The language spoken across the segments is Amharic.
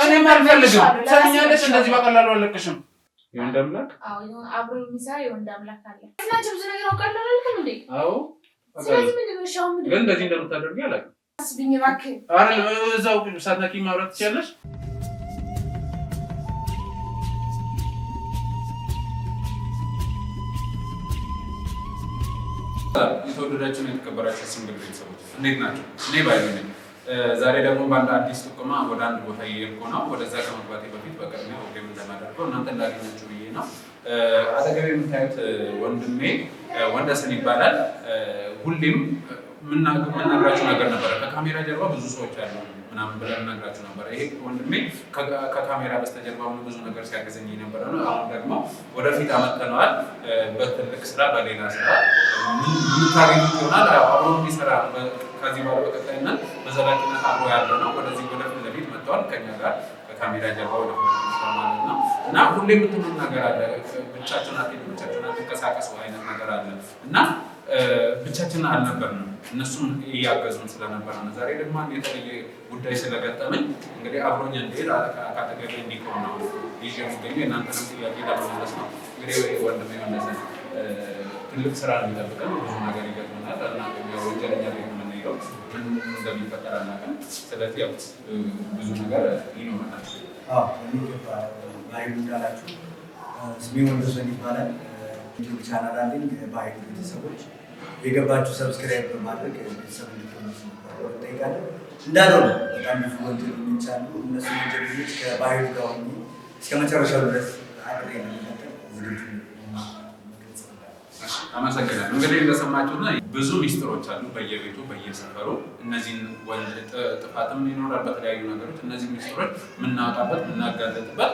እኔ ማልፈልግም ሰኛለሽ እንደዚህ በቀላሉ አለቅሽም ይሁን ደምላክ አብሮ የሚሰራ ይሁን ደምላክ አለ እናንተ ብዙ ነገር አውቃለሁ አልልኩም እንዴ አዎ ስለዚህ ምን ነው ሻው ምን ግን እንደዚህ እንደምታደርጊ አላውቅም አስብኝ እባክህ አረ እዛው ሳትነኪ ማውራት ትችያለሽ የተወደዳችሁ ነው የተከበራችሁ ሲንግል ቤተሰቦች እንዴት ናችሁ? እኔ ባይሆን ዛሬ ደግሞ በአንድ አዲስ ጥቆማ ወደ አንድ ቦታ እየሄድኩ ነው። ወደዛ ከመግባቴ በፊት በቅድሚያ ወይም እንደማደርገው እናንተ እንዳገኛችሁ ብዬ ነው። አጠገቤ የምታዩት ወንድሜ ወንደሰን ይባላል። ሁሌም የምናግራችሁ ነገር ነበረ። ከካሜራ ጀርባ ብዙ ሰዎች አሉ ምናምን ብለን እናግራችሁ ነበረ። ይሄ ወንድሜ ከካሜራ በስተጀርባ ሆኖ ብዙ ነገር ሲያገዘኝ ነበረ ነው። አሁን ደግሞ ወደፊት አመጥተነዋል። በትልቅ ስራ በሌላ ስራ የምታገኙት ይሆናል። አብሮ የሚሰራ ከዚህ በኋላ በቀጣይነት በዘላቂነት አብሮ ያለ ነው። ወደዚህ ወደፊት ለፊት መጥተዋል ከኛ ጋር ከካሜራ ጀርባ ወደፊት ማለት ነው እና ሁሌ የምትሉት ነገር አለ። ብቻችሁን አትሄዱ፣ ብቻችሁን አትንቀሳቀሱ አይነት ነገር አለ እና ብቻችን አልነበርንም። እነሱም እያገዙን ስለነበር ነው። ዛሬ ደግሞ አንድ የተለየ ጉዳይ ስለገጠመኝ እንግዲህ አብሮኝ እንድሄድ ካጠገቤ እንዲቆም ነው ይዤ የምገኘው። የእናንተንም ጥያቄ ለመመለስ ነው። እንግዲህ ወንድሜ ወንደሰን ትልቅ ስራ ነው የሚጠብቀን። ብዙ ነገር ይገጥመናል እና ወንጀለኛ ቤት የምንሄደው ምን እንደሚፈጠር አናውቅም። ስለዚህ ያው ብዙ ነገር ይኖረናል። የሚገባ በሀይሉ እንዳላችሁ ስሜ ወንደሰን ይባላል። ዩቲዩብ ቻናል አለኝ። በሀይሉ ቤተሰቦች የገባችሁ ሰብስክራይብ በማድረግ ቤተሰብ እንድትሆኑ እንጠይቃለን። እንዳልሆነ በጣም ብዙ ወንጀለኞች አሉ። እነሱ ወንጀለኞች ከባህሉ ጋር ሆኜ እስከ መጨረሻው ድረስ አብሬ ለመቀጠል ዝግጁ አመሰግናለሁ። እንግዲህ እንደሰማችሁት ብዙ ሚስጥሮች አሉ በየቤቱ በየሰፈሩ። እነዚህን ጥፋትም ይኖራል በተለያዩ ነገሮች። እነዚህ ሚስጥሮች የምናወጣበት የምናጋለጥበት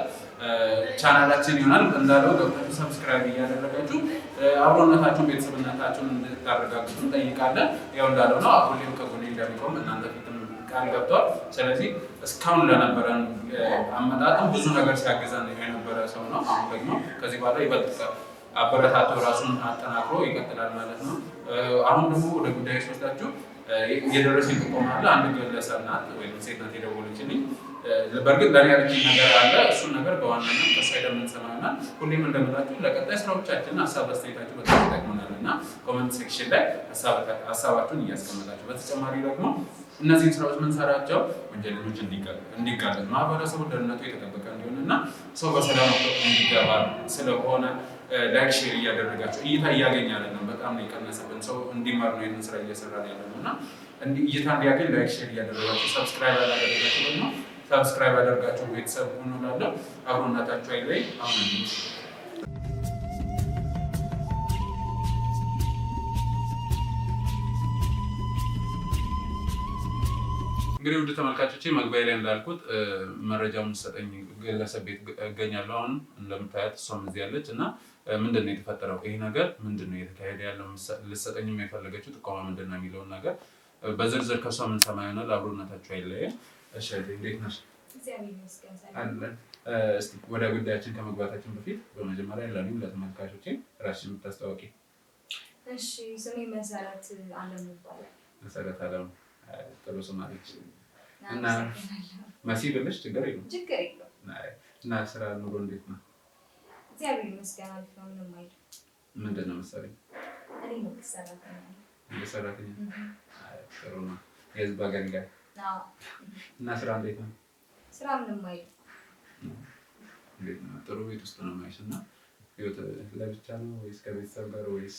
ቻናላችን ይሆናል። እንዳለው ገብታችሁ ሰብስክራይብ እያደረጋችሁ አብሮነታችሁን ቤተሰብነታችሁን እንድታረጋግጡ እንጠይቃለን። ያው እንዳለው ነው ሁሌም ከጎኔ እንደሚቆም እናንተ ፊትም ቃል ገብቷል። ስለዚህ እስካሁን ለነበረን አመጣጥም ብዙ ነገር ሲያግዘን የነበረ ሰው ነው። አሁን ደግሞ ከዚህ በኋላ ይበልጥ አበረታቶ ራሱን አጠናክሮ ይቀጥላል ማለት ነው። አሁን ደግሞ ወደ ጉዳይ ወስዳችሁ የደረሰኝ ጥቆማ አለ። አንድ ግለሰብ ናት ወይም ሴት ናት የደወለችልኝ። በእርግጥ ለእኔ ያለችኝ ነገር አለ። እሱን ነገር በዋናነት ከእሷ የምንሰማ ይሆናል። ሁሌም እንደምላችሁ ለቀጣይ ስራዎቻችን ሀሳብ አስተያየታችሁ በጣም ይጠቅመናል እና ኮመንት ሴክሽን ላይ ሀሳባችሁን እያስቀመጣችሁ፣ በተጨማሪ ደግሞ እነዚህን ስራዎች የምንሰራቸው ወንጀለኞች እንዲጋለጥ ማህበረሰቡ ደህንነቱ የተጠበቀ እንዲሆን እና ሰው በሰላም እንዲገባ ስለሆነ ላይክ ሼር እያደረጋችሁ እይታ እያገኝ አይደለም። በጣም ነው የቀነሰብን። ሰው እንዲማር ነው ይህንን ስራ እየሰራ ያለ ነው እና እይታ እንዲያገኝ ላይክ ሼር እያደረጋችሁ ሰብስክራይብ ያላደረጋችሁ ደግሞ ሰብስክራይብ ያደርጋችሁ ቤተሰብ ሆኖ ላለው አብሮነታችሁ አይለይ። አሁን እንግዲህ ውድ ተመልካቾቼ መግቢያ ላይ እንዳልኩት መረጃውን ሰጠኝ ግለሰብ ቤት እገኛለሁ። አሁን እንደምታያት እሷም እዚህ ያለች እና ምንድን ነው የተፈጠረው ይሄ ነገር ምንድን ነው እየተካሄደ ያለው ልትሰጠኝም የፈለገችው ጥቆማ ምንድን ነው የሚለውን ነገር በዝርዝር ከእሷ የምንሰማ ይሆናል። አብሮነታችሁ አይለየም። እሺ እንዴት ነሽ? እስቲ ወደ ጉዳያችን ከመግባታችን በፊት በመጀመሪያ ለእኔም ለተመልካቾቼ ራስሽን የምታስታወቂ። እሺ ስሜ መሰረት አለም ይባላል። መሰረት አለም ጥሩ ስም አለች እና መሲ ብለሽ ችግር የለውም። ችግር የለውም። እና ስራ ኑሮ እንዴት ነው? እግዚአብሔር ይመስገን አሪፍ ነው። ምንም አይደል። ምንድን ነው መሰለኝ እኔ መንግስት ሰራተኛ ነኝ። መንግስት ሰራተኛ? ጥሩ ነው። የህዝብ አገልጋይ። እና ስራ እንዴት ነው? ስራ ምንም አይደል። እንዴት ነው? ጥሩ ቤት ውስጥ ነው የማይሽ እና ህይወት ለብቻ ነው ወይስ ከቤተሰብ ጋር ወይስ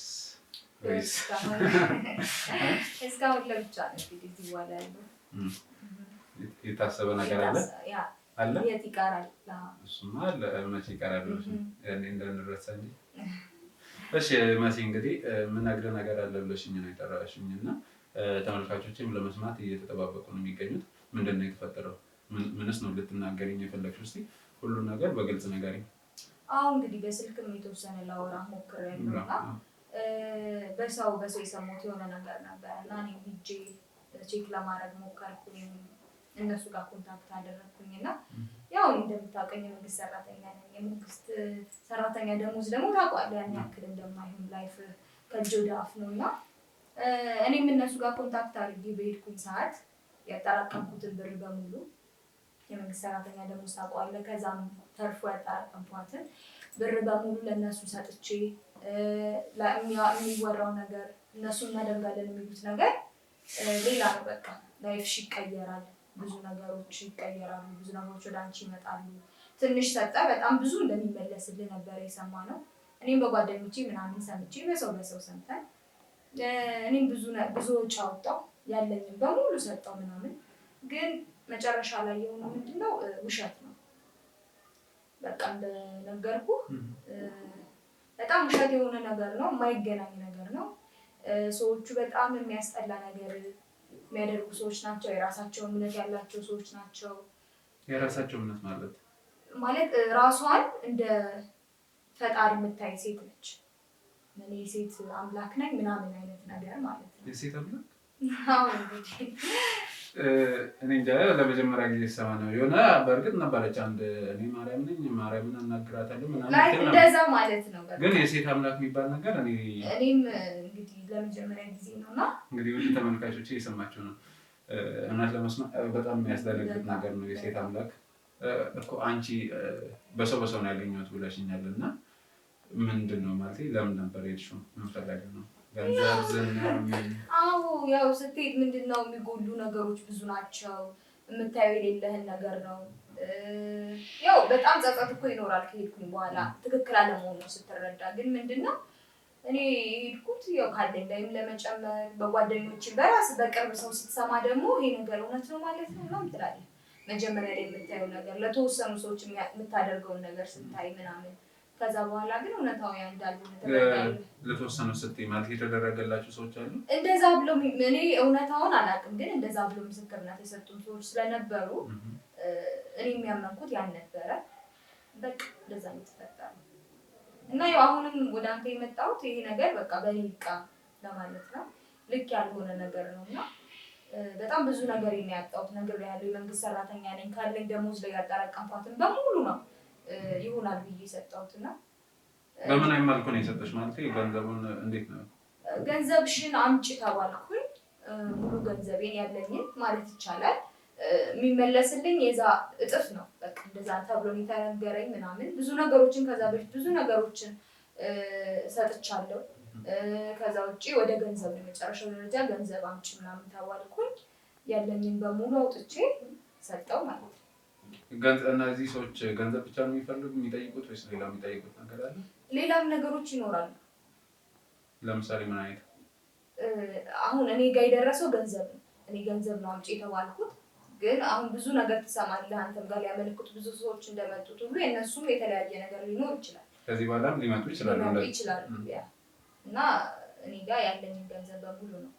እስካሁን ለብቻ ነው። እንግዲህ እዚህ በኋላ ያለው የታሰበ ነገር አለ አለ? የት ይቀራል? እሱማ አለ። መቼ ይቀራል? ያኔ እንዳንረሳ እንጂ። እሺ መሲ እንግዲህ የምነግርህ ነገር አለ ብለሽኝ ነው የጠራሽኝ እና ተመልካቾችም ለመስማት እየተጠባበቁ ነው የሚገኙት። ምንድን ነው የተፈጠረው? ምንስ ነው ልትናገሪኝ የፈለግሽው? እስኪ ሁሉን ነገር በግልጽ ንገሪኝ። አሁን እንግዲህ በስልክም የተወሰነ ላወራ ሞክሬያለሁ እና በሰው የሰሙት የሆነ ነገር ነበር እና እኔ ሂጄ ቼክ ለማድረግ ሞከርኩኝ። እነሱ ጋር ኮንታክት አደረግኩኝ እና ያው እንደምታውቀኝ የመንግስት ሰራተኛ ነኝ። የመንግስት ሰራተኛ ደሞዝ ደግሞ ታውቃለህ ያን ያክል እንደማይሆን ላይፍ ከእጅ ወደ አፍ ነው እና እኔም እነሱ ጋር ኮንታክት አድርጌ በሄድኩኝ ሰዓት ያጠራቀምኩትን ብር በሙሉ የመንግስት ሰራተኛ ደሞዝ ታውቀዋለህ። ከዛም ተርፎ ያጠራቀምኳትን ብር በሙሉ ለእነሱ ሰጥቼ የሚወራው ነገር እነሱ እናደርጋለን የሚሉት ነገር ሌላ ነው። በቃ ላይፍሽ ይቀየራል፣ ብዙ ነገሮች ይቀየራሉ፣ ብዙ ነገሮች ወደ አንቺ ይመጣሉ። ትንሽ ሰጠ በጣም ብዙ እንደሚመለስልህ ነበር የሰማነው። እኔም በጓደኞቼ ምናምን ሰምቼ በሰው ሰምተን እኔም ብዙ ወጪ አወጣሁ፣ ያለኝም በሙሉ ሰጠው ምናምን። ግን መጨረሻ ላይ የሆነው ምንድነው ውሸት ነው። በቃ እንደነገርኩህ በጣም ውሸት የሆነ ነገር ነው፣ የማይገናኝ ነገር ነው። ሰዎቹ በጣም የሚያስጠላ ነገር የሚያደርጉ ሰዎች ናቸው። የራሳቸው እምነት ያላቸው ሰዎች ናቸው። የራሳቸው እምነት ማለት ራሷን እንደ ፈጣሪ የምታይ ሴት ነች። እኔ ሴት አምላክ ነኝ ምናምን አይነት ነገር ማለት ነው። የሴት አምላክ እኔ እንጃ ለመጀመሪያ ጊዜ ሰማ ነው። የሆነ በእርግጥ ነበረች አንድ እኔ ማርያም ነኝ ማርያምን እናግራታለሁ ምናምን እንደዛ ማለት ነው። ግን የሴት አምላክ የሚባል ነገር እኔም እንግዲህ ለመጀመሪያ ጊዜ ነውና እንግዲህ ውድ ተመልካቾች እየሰማችሁ ነው። እውነት ለመስማት በጣም የሚያስደነግጥ ነገር ነው። የሴት አምላክ እኮ አንቺ በሰው ነው ያገኘሁት ብለሽኛል እና ምንድን ነው ማለት ለምን ነበር የሄድሽው? ምን ፈለገ ነው? ገንዘብ ዝና? አዎ ያው ስትሄድ ምንድን ነው የሚጎሉ ነገሮች ብዙ ናቸው። የምታየው የሌለህን ነገር ነው። ያው በጣም ጸጸት እኮ ይኖራል ከሄድኩኝ በኋላ ትክክል አለመሆኑ ስትረዳ። ግን ምንድን ነው እኔ የሄድኩት ያው ካለኝ ላይም ለመጨመር በጓደኞቼ በራስ በቅርብ ሰው ስትሰማ ደግሞ ይሄ ነገር እውነት ነው ማለት ነው ምናምን ትላለህ። መጀመሪያ ላይ የምታየው ነገር ለተወሰኑ ሰዎች የምታደርገውን ነገር ስታይ ምናምን ከዛ በኋላ ግን እውነታው ያ እንዳልሆነ ተረዳለሁ። ለተወሰኑ ስትይ ማለት የተደረገላችሁ ሰዎች አሉ? እንደዛ ብሎ እኔ እውነታውን አላውቅም፣ ግን እንደዛ ብሎ ምስክርነት የሰጡን ሰዎች ስለነበሩ እኔ የሚያመንኩት ያን ነበረ። በቃ እንደዛ ነው የተፈጠረው። እና ያው አሁንም ወደ አንተ የመጣሁት ይሄ ነገር በቃ በኔ ይብቃ ለማለት ነው። ልክ ያልሆነ ነገር ነው እና በጣም ብዙ ነገር የሚያጣሁት ነገር ያለው የመንግስት ሰራተኛ ነኝ ካለኝ ደሞዝ ላይ ያጠራቀምኳትን በሙሉ ነው ይሆናል ብዬ የሰጠሁትና በምን አይነት መልኩ ነው የሰጠሽ? ማለት ገንዘቡን እንዴት ነው? ገንዘብሽን አምጪ ተባልኩኝ። ሙሉ ገንዘቤን ያለኝን ማለት ይቻላል የሚመለስልኝ የዛ እጥፍ ነው። በቃ እንደዛ ተብሎ የተነገረኝ ምናምን ብዙ ነገሮችን ከዛ በፊት ብዙ ነገሮችን ሰጥቻለሁ። ከዛ ውጪ ወደ ገንዘብ ነው የመጨረሻው ደረጃ ገንዘብ አምጪ ምናምን ተባልኩኝ። ያለኝን በሙሉ አውጥቼ ሰጠው ማለት ነው። እነዚህ ሰዎች ገንዘብ ብቻ ነው የሚጠይቁት ወይስ ሌላ የሚጠይቁት ነገር አለ? ሌላም ነገሮች ይኖራሉ። ለምሳሌ ምን አይነት? አሁን እኔ ጋር የደረሰው ገንዘብ ነው። እኔ ገንዘብ ነው አምጪ የተባልኩት። ግን አሁን ብዙ ነገር ትሰማለህ። አንተም ጋር ሊያመለክቱ ብዙ ሰዎች እንደመጡት ሁሉ የእነሱም የተለያየ ነገር ሊኖር ይችላል። ከዚህ በኋላም ሊመጡ ይችላሉ። እና እኔ ጋር ያለኝን ገንዘብ በሙሉ ነው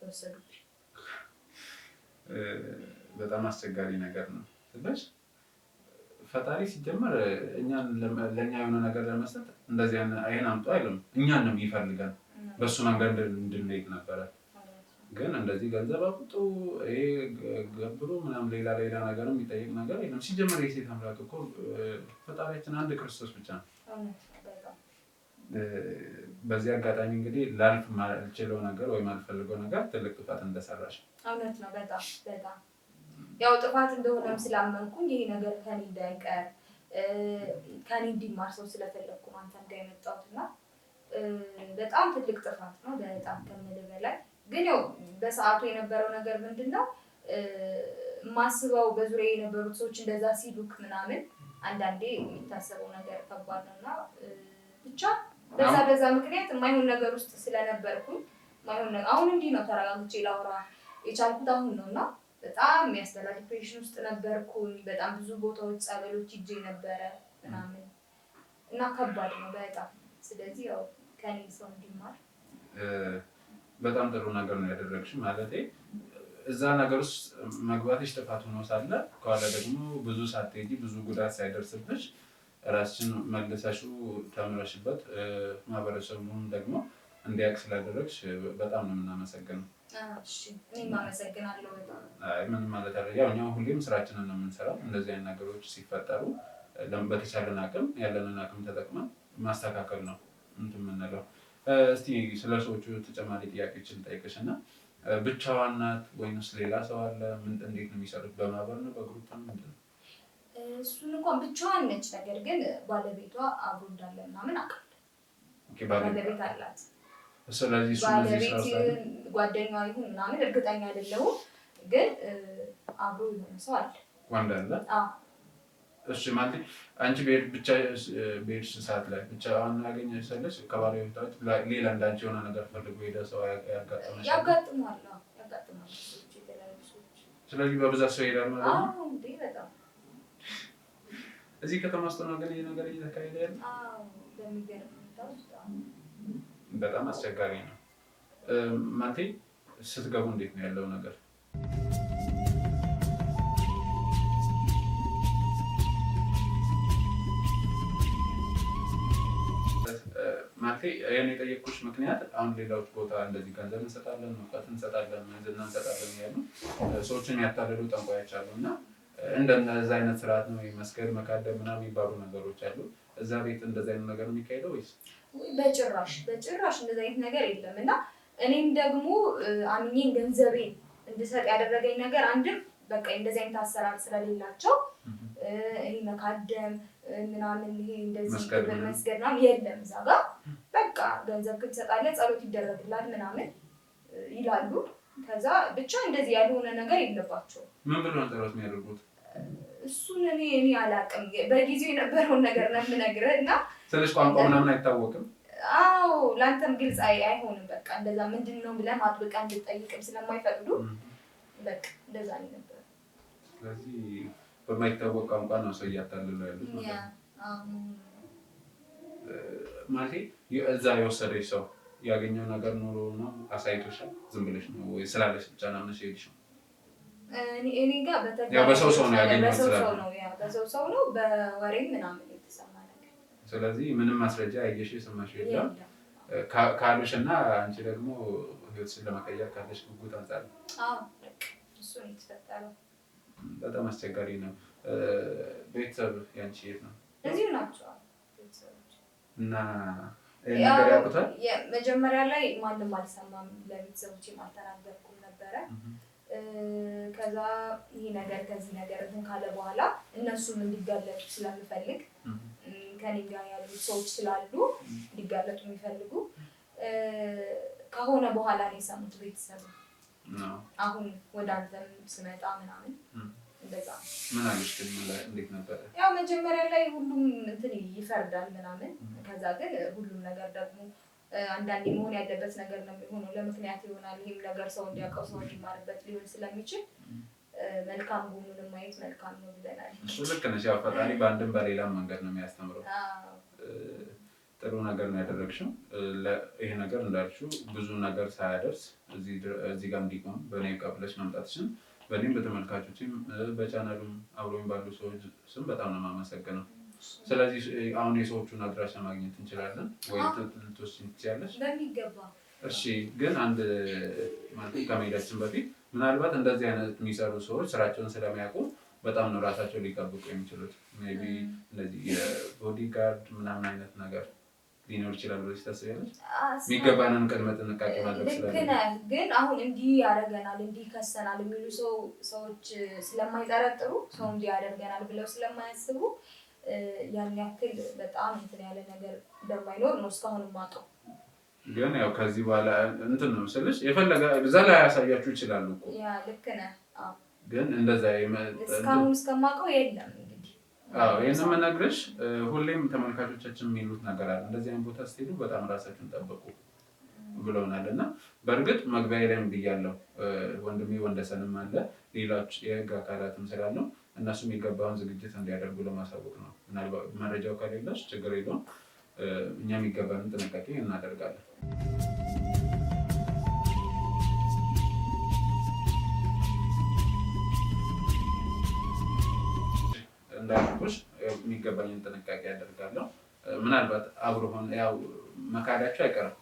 የወሰዱብኝ። በጣም አስቸጋሪ ነገር ነው ስለሽ ፈጣሪ ሲጀመር ለእኛ የሆነ ነገር ለመስጠት እንደዚህ አይን አምጡ አይልም። እኛን ነው የሚፈልገን በእሱ መንገድ እንድንሄድ ነበረ። ግን እንደዚህ ገንዘብ አምጡ ገብሩ ምናምን ሌላ ነገር የሚጠይቅ ነገር የለም። ሲጀመር የሴት አምላክ እኮ ፈጣሪያችን አንድ ክርስቶስ ብቻ ነው። በዚህ አጋጣሚ እንግዲህ ላልፍ ማልችለው ነገር ወይም አልፈልገው ነገር ትልቅ ጥፋት እንደሰራሽ እውነት ነው። በጣም ያው ጥፋት እንደሆነም ስላመንኩኝ ይሄ ነገር ከኔ እንዳይቀር ከኔ እንዲማር ሰው ስለፈለኩ አንተም ጋር የመጣሁት እና በጣም ትልቅ ጥፋት ነው። በጣም ከምልህ በላይ ግን ያው በሰዓቱ የነበረው ነገር ምንድነው ማስበው በዙሪያ የነበሩት ሰዎች እንደዛ ሲሉክ ምናምን አንዳንዴ የሚታሰበው ነገር ከባድ ነውና ብቻ በዛ ምክንያት የማይሆን ነገር ውስጥ ስለነበርኩኝ አሁን እንዲህ ነው ተረጋግቼ ላወራ የቻልኩት አሁን ነውና በጣም የሚያስጠላ ዲፕሬሽን ውስጥ ነበርኩኝ። በጣም ብዙ ቦታዎች ጸበሎች ሂጄ ነበረ ምናምን እና ከባድ ነው በጣም። ስለዚህ ያው ከኔ ሰው እንዲማር በጣም ጥሩ ነገር ነው ያደረግሽው። ማለቴ እዛ ነገር ውስጥ መግባትሽ ጥፋት ሆኖ ሳለ ከኋላ ደግሞ ብዙ ሳትሄጂ ብዙ ጉዳት ሳይደርስብሽ ራስሽን መልሰሽው ተምረሽበት ማህበረሰቡን ደግሞ እንዲያውቅ ስላደረግሽ በጣም ነው የምናመሰግነው። እሺ እኔም አመሰግናለሁ በጣም። ምንም ማለት አይደለም። ያው እኛ ሁሌም ስራችንን ነው የምንሰራው። እንደዚህ አይነት ነገሮች ሲፈጠሩ በተቻለን አቅም ያለንን አቅም ተጠቅመን ማስተካከል ነው እንትን የምንለው። እስቲ ስለ ሰዎቹ ተጨማሪ ጥያቄዎችን ልጠይቅሽ እና ብቻዋን ናት ወይንስ ሌላ ሰው አለ? እንዴት ነው የሚሰሩት? በማህበር ነው በግሩፕ ነው ምንድን ነው? እሱን እንኳን ብቻዋን ነች። ነገር ግን ባለቤቷ አብሮ እንዳለ ምናምን አውቃለሁ። ባለቤት አላት። ስለዚህ ባለቤት ጓደኛዋ ይሁን ምናምን እርግጠኛ አይደለሁም፣ ግን አብሮ የሆነ ሰው አለ። ወንድ አለ? እሺ ማለት አንቺ ብቻ በሄድሽ ሰዓት ላይ ብቻዋን ያገኘሽ ሰለሽ ከባለቤቷ ሌላ እንዳንቺ የሆነ ነገር ፈልጎ ሄደ ሰው ያጋጥማል? ያጋጥማል። ስለዚህ በብዛት ሰው ይሄዳል ማለት ነው? አዎ እንዴ! በጣም እዚህ ከተማ ውስጥ ነው ግን ይሄ ነገር እየተካሄደ ያለው? አዎ በሚገርም ሁኔታ ውስጥ በጣም አስቸጋሪ ነው። ማለቴ ስትገቡ እንዴት ነው ያለው ነገር? ማለቴ ይሄን የጠየቅኩሽ ምክንያት አሁን ሌላዎች ቦታ እንደዚህ ገንዘብ እንሰጣለን፣ እውቀት እንሰጣለን፣ ዝና እንሰጣለን ያሉ ሰዎችን ያታለሉ ጠንቋዮች አሉ እና እንደዛ አይነት ስርዓት ነው መስገድ፣ መካደም ምናምን የሚባሉ ነገሮች አሉ። እዛ ቤት እንደዛ አይነት ነገር ነው የሚካሄደው ወይስ? በጭራሽ እንደዛ አይነት ነገር የለም። እና እኔም ደግሞ አምኜን ገንዘቤን እንድሰጥ ያደረገኝ ነገር አንድም በቃ እንደዚህ አይነት አሰራር ስለሌላቸው ይሄ መካደም ምናምን ይሄ እንደዚህ መስገድ ምናምን የለም እዛ ጋር። በቃ ገንዘብ ትሰጣለህ፣ ጸሎት ይደረግላል ምናምን ይላሉ። ከዛ ብቻ እንደዚህ ያልሆነ ነገር የለባቸውም። ምን ብሎ ነው ጸሎት የሚያደርጉት? እሱን እኔ አላውቅም። በጊዜው የነበረውን ነገር ነው የምነግርህ። እና ስለሽ ቋንቋ ምናምን አይታወቅም? አዎ ለአንተም ግልጽ አይሆንም። በቃ እንደዛ ምንድን ነው ብለህ አጥብቀህ እንድትጠይቅም ስለማይፈቅዱ በቃ እንደዛ ነው የነበረው። ስለዚህ በማይታወቅ ቋንቋ ነው ሰው እያታለሉ ያሉት ማለት እዛ የወሰደች ሰው ያገኘው ነገር ኑሮ ነው አሳይቶሻል? ዝም ብለሽ ነው ወይ ስላለሽ ብቻ ነው አምነሽ ሄድሽ? እኔ ጋር በሰው ሰው ነው ያገኘው በሰው ሰው ነው በወሬም ምናምን የተሰማ ነገር። ስለዚህ ምንም ማስረጃ ያየሽ የሰማሽው የለም ካሉሽ እና አንቺ ደግሞ ህይወትሽን ለመቀየር ካለሽ ጉጉት አንጻር ነው? አዎ እሱ ነው የተፈጠረው። በጣም አስቸጋሪ ነው። ቤተሰብ ያንቺ የት ነው? እዚሁ ናቸው ቤተሰቦች። እና ነገር ያውቁታል? መጀመሪያ ላይ ማንም አልሰማም፣ ለቤተሰቦቼም አልተናገርኩም ነበረ። ከዛ ይህ ነገር ከዚህ ነገር እንትን ካለ በኋላ እነሱም እንዲጋለጡ ስለምፈልግ ከኔ ጋር ያሉት ሰዎች ስላሉ እንዲጋለጡ የሚፈልጉ ከሆነ በኋላ ነው የሰሙት ቤተሰቡ። አሁን ወደ አንተም ስመጣ ምናምን እንደዛ ምን አለሽ ግን እንዴት ነበረ? ያው መጀመሪያ ላይ ሁሉም እንትን ይፈርዳል ምናምን። ከዛ ግን ሁሉም ነገር ደግሞ አንዳንዴ መሆን ያለበት ነገር ነው የሚሆነው፣ ለምክንያት ይሆናል። ይህም ነገር ሰው እንዲያውቀው ሰው እንዲማርበት ሊሆን ስለሚችል መልካም ጎኑንም ማየት መልካም ነው ብለናል። እሱ ልክ ነሽ። ያው ፈጣሪ በአንድም በሌላም መንገድ ነው የሚያስተምረው። ጥሩ ነገር ነው ያደረግሽው። ይሄ ነገር እንዳልሽው ብዙ ነገር ሳያደርስ እዚህ ጋር እንዲቆም በእኔ ቀብለሽ መምጣትሽን በእኔም በተመልካቾችም በቻናሉም አብሮኝ ባሉ ሰዎች ስም በጣም ነው የማመሰግነው። ስለዚህ አሁን የሰዎቹን አድራሻ ማግኘት እንችላለን ወይ? ልትወስጂኝ ትችያለሽ? በሚገባ። እሺ፣ ግን አንድ ማለት ከመሄዳችን በፊት ምናልባት እንደዚህ አይነት የሚሰሩ ሰዎች ስራቸውን ስለሚያውቁ በጣም ነው ራሳቸው ሊጠብቁ የሚችሉት። ሜይ ቢ እንደዚህ የቦዲጋርድ ምናምን አይነት ነገር ሊኖር ይችላል ብለሽ ታስቢያለሽ? የሚገባንን ቅድመ ጥንቃቄ ማድረግ ስላለ ግን አሁን እንዲህ ያደርገናል እንዲህ ከሰናል የሚሉ ሰዎች ስለማይጠረጥሩ ሰው እንዲህ ያደርገናል ብለው ስለማያስቡ ያን ያክል በጣም እንትን ያለ ነገር እንደማይኖር ነው እስካሁን የማውቀው። ግን ያው ከዚህ በኋላ እንትን ነው ስልሽ የፈለገ እዛ ላይ ያሳያችሁ ይችላሉ እኮ። ያ ልክ ነህ። ግን እንደዛ እስካሁን እስከማውቀው የለም። ይህን የምነግርሽ ሁሌም ተመልካቾቻችን የሚሉት ነገር አለ። እንደዚህ አይነት ቦታ ስትሄዱ በጣም ራሳችሁን ጠብቁ ብለውናል እና በእርግጥ መግቢያ ላይም ብያለሁ። ወንድሜ ወንደሰንም አለ ሌሎች የህግ አካላትም ስላለው እነሱ የሚገባውን ዝግጅት እንዲያደርጉ ለማሳወቅ ነው። ምናልባት መረጃው ከሌለሽ ችግር የለውም፣ እኛ የሚገባንን ጥንቃቄ እናደርጋለን። እንዳልኩሽ የሚገባኝን ጥንቃቄ ያደርጋለሁ። ምናልባት አብሮ ሆነ ያው መካዳቸው አይቀርም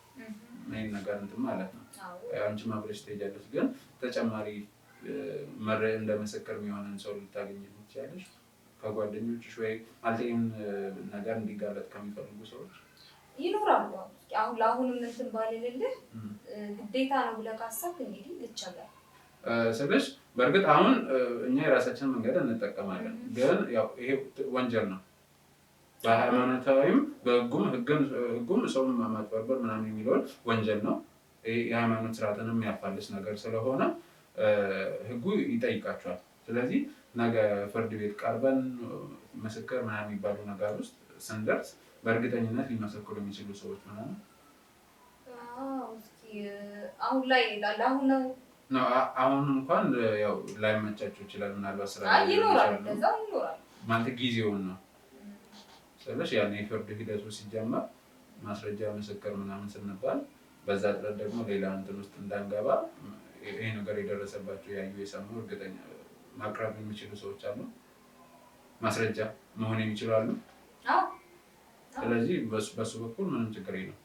ይህን ነገር እንትን ማለት ነው። አንቺ አብረሽ ትሄጃለሽ፣ ግን ተጨማሪ እንደ ምስክር የሚሆንን ሰው ልታገኝ ትችያለሽ ከጓደኞችሽ ወይ ማለት ይህን ነገር እንዲጋለጥ ከሚፈልጉ ሰዎች ይኖራሉ። አሁን ለአሁንም እንትን ባልልልህ ግዴታ ነው ብለህ ካሰብክ እንግዲህ ልቸገር ስለሽ በእርግጥ አሁን እኛ የራሳችንን መንገድ እንጠቀማለን፣ ግን ያው ይሄ ወንጀል ነው። በሃይማኖታዊም በህጉም ሰውን ማጭበርበር ምናምን የሚለውን ወንጀል ነው። የሃይማኖት ስርዓትንም የሚያፋልስ ነገር ስለሆነ ህጉ ይጠይቃቸዋል። ስለዚህ ነገ ፍርድ ቤት ቀርበን ምስክር ምናምን የሚባሉ ነገር ውስጥ ስንደርስ በእርግጠኝነት ሊመሰክሩ የሚችሉ ሰዎች ምናምን አሁን እንኳን ያው ላይመቻቸው ይችላል። ምናልባት ስራ ይኖራል ማለት ጊዜውን ነው ስለሽ ያን የፍርድ ሂደቱ ሲጀመር ማስረጃ ምስክር ምናምን ስንባል በዛ ጥረት ደግሞ ሌላ እንትን ውስጥ እንዳንገባ ይሄ ነገር የደረሰባቸው ያዩ የሰሙ እርግጠኛ ማቅረብ የሚችሉ ሰዎች አሉ፣ ማስረጃ መሆን የሚችላሉ። ስለዚህ በሱ በኩል ምንም ችግር የለም።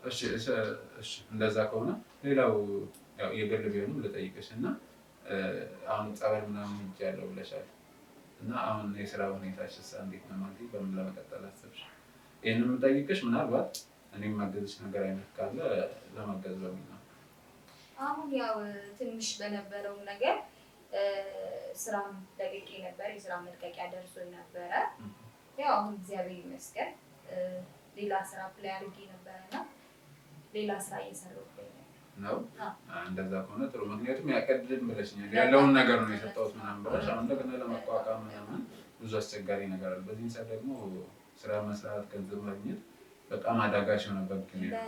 እሺ እንደዛ ከሆነ ሌላው ያው የግል ቢሆንም ልጠይቅሽ እና አሁን ጸበል ምናምን ሄጃለሁ ብለሻል እና አሁን የስራ ሁኔታሽስ እንዴት ነው? ማለት በምን ለመቀጠል አሰብሽ? ይሄንን የምጠይቅሽ ምናልባት እኔም ማገዝሽ ነገር አይነት ካለ ለማገዝ በሚል ነው። አሁን ያው ትንሽ በነበረው ነገር ስራም ለቅቄ ነበር፣ የስራ መልቀቂያ ደርሶኝ ነበረ። ያው አሁን እግዚአብሔር ይመስገን ሌላ ስራ ፕላይ አድርጌ ነበርና ሌላ ስራ እየሰራሁ ነው። እንደዛ ከሆነ ጥሩ። ምክንያቱም ያቀድም ብለሽኛል ያለውን ነገር ነው የሰጠሁት ምናምን ብለሽ አሁን እንደገና ለመቋቋም ምናምን ብዙ አስቸጋሪ ነገር አለ። በዚህ ሰዓት ደግሞ ስራ መስራት ገንዘብ ማግኘት በጣም አዳጋች የሆነበት ጊዜ ነው።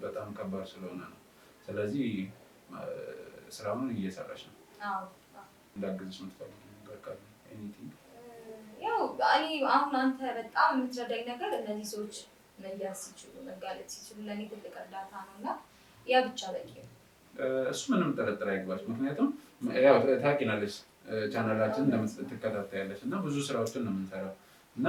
በጣም ከባድ ስለሆነ ነው። ስለዚህ ስራውን እየሰራሽ ነው። እንዳግዝሽ የምትፈልጊው ነገር ካለ ኤኒቲንግ? ያው እኔ አሁን አንተ በጣም የምትረዳኝ ነገር እነዚህ ሰዎች መያዝ ሲችሉ መጋለጥ ሲችሉ ለእኔ ትልቅ እርዳታ ነው እና ያ ብቻ በቂ ነው። እሱ ምንም ጥርጥር አይግባሽ። ምክንያቱም ያው ታውቂናለሽ ቻናላችን እንደምትከታተያለሽ እና ብዙ ስራዎችን ነው የምንሰራው እና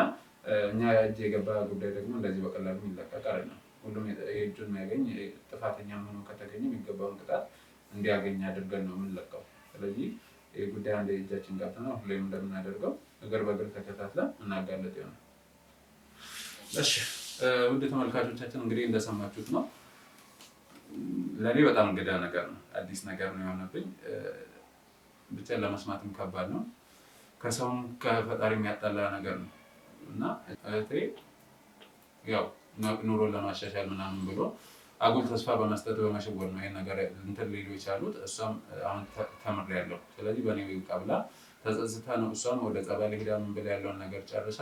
እኛ እጅ የገባ ጉዳይ ደግሞ እንደዚህ በቀላሉ የሚለቀቅ አይደለም። ሁሉም የእጁን የሚያገኝ ጥፋተኛ ሆኖ ከተገኘ የሚገባውን ቅጣት እንዲያገኝ አድርገን ነው የምንለቀው። ስለዚህ ይህ ጉዳይ አንድ እጃችን ገብተና ሁሌም እንደምናደርገው እግር በእግር ተከታትለን እናጋለጥ ይሆናል። እሺ ውድ ተመልካቾቻችን እንግዲህ እንደሰማችሁት ነው። ለእኔ በጣም እንግዳ ነገር ነው፣ አዲስ ነገር ነው የሆነብኝ። ብቻ ለመስማትም ከባድ ነው፣ ከሰውም ከፈጣሪ የሚያጣላ ነገር ነው እና እህቴ ያው ኑሮን ለማሻሻል ምናምን ብሎ አጉል ተስፋ በመስጠት በመሸወር ነው ይሄን ነገር እንትን ሊሉ የቻሉት። እሷም አሁን ተምሬያለሁ፣ ስለዚህ በእኔ ቀብላ ተጸጽታ ነው እሷም ወደ ጸበል ሄዳ ምን ብላ ያለውን ነገር ጨርሳ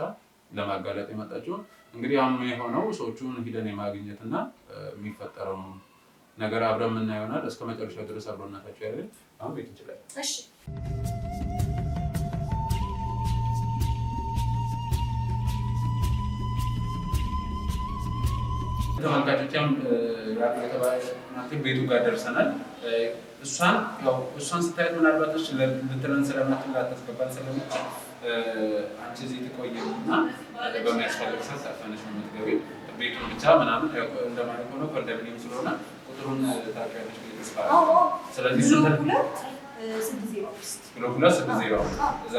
ለማጋለጥ የመጣችው። እንግዲህ አሁን የሆነው ሰዎቹን ሂደን የማግኘትና የሚፈጠረው ነገር አብረን የምናየው ይሆናል። እስከ መጨረሻው ድረስ አብሮነታቸው ያለን አሁን ቤት እንችላለን። እሺ ተመልካቾችም ቤቱ ጋር ደርሰናል። እሷን ስታየት ምናልባት ልትለን ስለማትል ላታስገባን ስለምትል አንቺ እዚህ ትቆይና በሚያስፈልግ ሰዓት ሰርተንሽ ነው የምትገቢው። ቤቱን ብቻ ምናምን እንደማለት ሆነ ኮንዶሚኒየም ስለሆነ ቁጥሩን ታውቂያለሽ ብዬ ተስፋ አደርጋለሁ። ስለዚህ ብሎክ 2/605 እዛ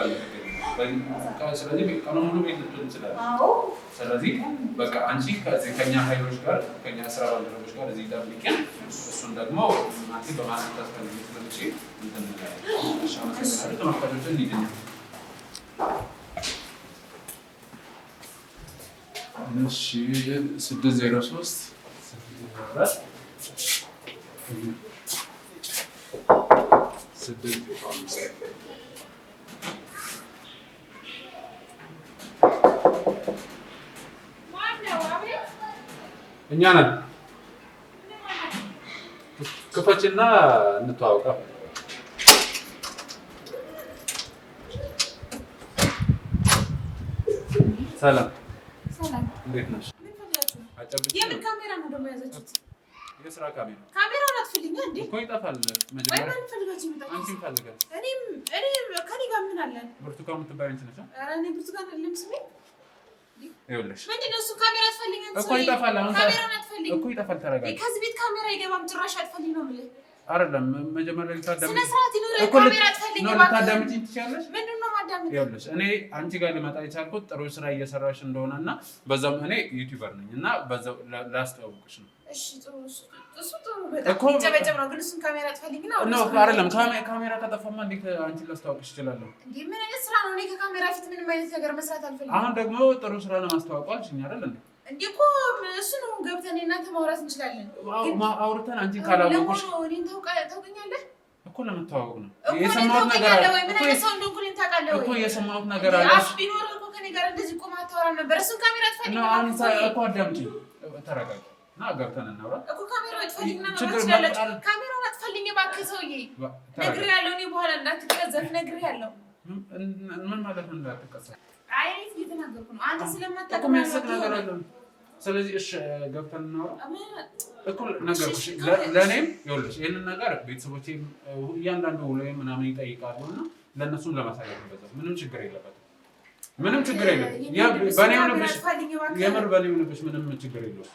ስለዚህ ቀኑ ሙሉ ቤት ልትሆን ይችላል። ስለዚህ በቃ አንቺ ከኛ ኃይሎች ጋር ከኛ ስራ ባልደረቦች ጋር እዚህ ጠብቂን። እሱን ደግሞ አንቺ በማለት ታስፈልጊ ስለምጪ እንትን ተመልካቾችን ሊድን እሺ 603 እኛ ነን። ክፈችና እንተዋወቃ። ሰላም ሰላም፣ እንዴት ነሽ? የምን ካሜራ ነው ደግሞ ያዘችሁት? የስራ ካሜራ። ካሜራውን አትፈልኛ እንዴ? እኮ ይጠፋል። መጀመሪያ ማን ፈልጋችሁ ይመጣል? አንቺም ፈልጋል። እኔ ከኔ ጋር ምን አለ? ብርቱካን የምትባይ አንቺ ነሽ? ኧረ እኔ ብርቱካን አይደለም ስሜ። ይኸውልሽ ምንድን ነው እሱ? ካሜራ አትፈልኝ አንተ? እኮ ይጠፋል። አሁን ካሜራውን አትፈልኝ እኮ ይጠፋል። ተረጋጊ። ከዚህ ቤት ካሜራ አይገባም ጭራሽ። አትፈልኝ ነው የምልህ። አይደለም መጀመሪያ ልታዳምጪ ስነ ስርዓት ይኖር ካሜራ ትፈልጊ ልታዳምጪኝ ትችያለሽ። ምንድነው ማዳምጥ? ይኸውልሽ እኔ አንቺ ጋር ልመጣ የቻልኩት ጥሩ ስራ እየሰራሽ እንደሆነና በዛም እኔ ዩቲዩበር ነኝ እና በዛው ላስተዋውቅሽ ነው። እሺ ጥሩ እሱ ጥሩ በጣም ጨበጨብ ነው። ግን እሱን ካሜራ ትፈልጊ ነው? ነው አይደለም ካሜራ ከጠፋማ እንዴት አንቺን ላስተዋውቅሽ እችላለሁ? እንዴ ምን አይነት ስራ ነው? እኔ ከካሜራ ፊት ምንም አይነት ነገር መስራት አልፈልግም። አሁን ደግሞ ጥሩ ስራ ለማስተዋወቅ አልሽኝ አይደል እንዴ? እንዴ እኮ እሱ ነው ገብተን እናንተ ማውራት እንችላለን። አውርተን አንቺን ካላወቅሽ እኔን ታውቀኛለህ እኮ ለመተዋወቅ ነው። የሰማሁት ነገር አለ ወይ? ምን አይነት ሰው እንደሆንኩ እኔን ታውቃለህ ወይ? እኮ የሰማሁት ነገር አለ። አፍ ቢኖር እኮ ከኔ ጋር እንደዚህ ቆማ አታወራም ነበር። እሱን ካሜራ ትፈልጊ ነው? እኮ አዳምጪኝ፣ ተረጋጊ እና ገብተን እናውራ እኮ ካሜራ ትፈልጊና ነው ትችላለች። ካሜራውን አትፈልጊ እባክህ ሰውዬ፣ ነግሬሃለሁ። እኔ በኋላ እንዳትቀዘፍ ነግሬሃለሁ። ምን ማለት ነው እንዳትቀዘፍ? አይ እየተናገርኩ ነው። አንተ ስለማታውቅ እኮ የሚያስቅ ነገር አለ። ስለዚህ እሺ ገብተን እናውራ እኮ ነገርኩሽ። ለእኔም ይኸውልሽ ይህንን ነገር ቤተሰቦቼም እያንዳንዱ ውሎዬ ምናምን ይጠይቃሉ እና ለእነሱም ለማሳየት ነው። ምንም ችግር የለበትም። ምንም ችግር የለም። በእኔ ሆነብሽ የምር በእኔ ሆነብሽ ምንም ችግር የለውም።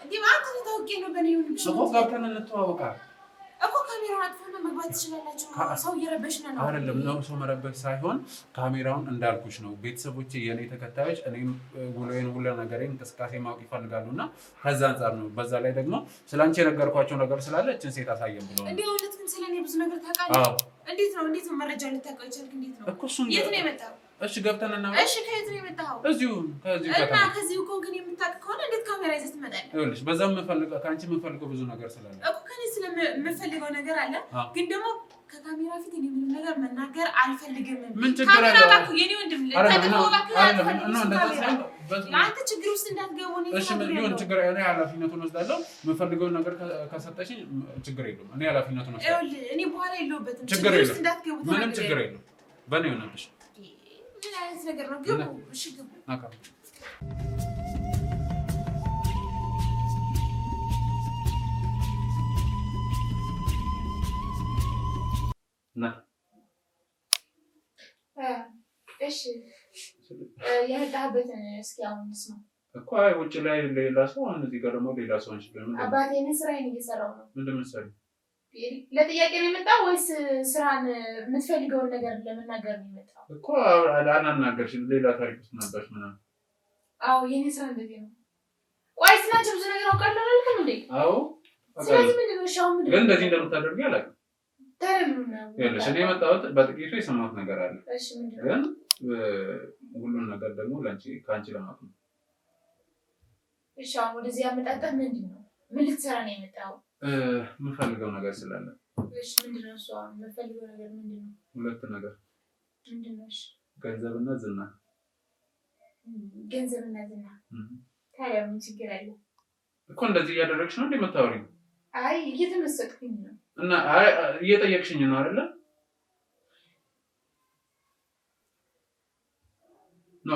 እኮ ገብተን እንተዋወቃለን እኮ ካሜራውን አጥፋና መግባት ትችላላችሁ። ሰው እየረበሽን ነው። አይደለም ነው ሰው መረበሽ ሳይሆን ካሜራውን እንዳልኩሽ ነው። ቤተሰቦቼ የኔ ተከታዮች እኔም ውሎዬን ሁሉ ነገሬን እንቅስቃሴ ማወቅ ይፈልጋሉ እና ከዛ አንጻር ነው። በዛ ላይ ደግሞ ስለአንቺ የነገርኳቸው ነገር ስላለ እችን ሴት አሳየን ብለው ነው። እንዴ እውነት ግን ስለኔ ብዙ ነገር ታውቃለህ? እንዴት ነው መረጃ ልታውቀው ይችላል? እንዴት ነው እኮ እሱን የት ነው የመጣው? እሺ ገብተን እና እሺ ከየት ነው የመጣው? እዚሁ እና ከዚሁ እኮ ግን የምታውቅ ከሆነ እንዴት ካሜራ ይዘህ ትመጣለህ? ይኸውልሽ በዛም የምፈልገው ከአንቺ የምፈልገው ብዙ ነገር ስላለ እኮ ከኔ ስለምፈልገው ነገር አለ። ግን ደግሞ ከካሜራ ፊት እኔ ምንም ነገር መናገር አልፈልግም። ምን ችግር አለ? የኔ ወንድም አንተ ችግር ውስጥ እንዳትገቡ ነው። እሺ ምን ችግር እኔ ኃላፊነቱን ወስዳለሁ። የምፈልገውን ነገር ከሰጠሽኝ ችግር የለውም። እኔ ኃላፊነቱን ወስዳለሁ። እኔ በኋላ የለሁበትም። ችግር ውስጥ እንዳትገቡ ምንም ችግር የለውም። በእኔ ሆነብሽ ምን አይነት ነገር ነው? ግቡ። እሺ ግቡ። እሺ የመጣህበትን እስኪ አሁን እንስማ እኮ። አይ ውጭ ላይ ሌላ ሰው አሁን እዚህ ጋር ደግሞ ሌላ ሰው አንቺ ደግሞ አባቴ እኔ ስራዬን እየሰራሁ ነው። ምንድን መሰለኝ ለጥያቄ ነው የመጣው ወይስ ስራን የምትፈልገውን ነገር ለመናገር ነው የመጣው? እኮ አላናገርሽም። ሌላ ታሪክ ውስጥ ነበርሽ ምናምን። አዎ የኔ ስራ እንደዚህ ነው። ቆይ ስላንቺ ብዙ ነገር አውቃለሁ አላልክም እንዴ? አዎ ስለዚህ ምንድን ነው ሻው ምንድን ግን እንደዚህ እንደምታደርጊ አላውቅም። ታረምና እኔ የመጣሁት በጥቂቱ የሰማሁት ነገር አለ። እሺ ምንድን ነው? ግን ሁሉን ነገር ደግሞ ከአንቺ ለማወቅ ነው። እሺ አሁን ወደዚህ ያመጣጣህ ምንድን ነው? ምን ልትሰራ ነው የመጣው? የምፈልገው ነገር ስላለ። እሺ ምንድን ነው እሱ? አሁን የምፈልገው ነገር ምንድን ነው? ሁለት ነገር። ምንድን ነው? እሺ ገንዘብና ዝና። ገንዘብና ዝና። ታዲያ ምን ችግር አለ እኮ? እንደዚህ እያደረግሽ ነው እንዴ የምታወሪኝ? አይ እየተመሰጥኩኝ ነው። እና አይ እየጠየቅሽኝ ነው አይደለ? ኖ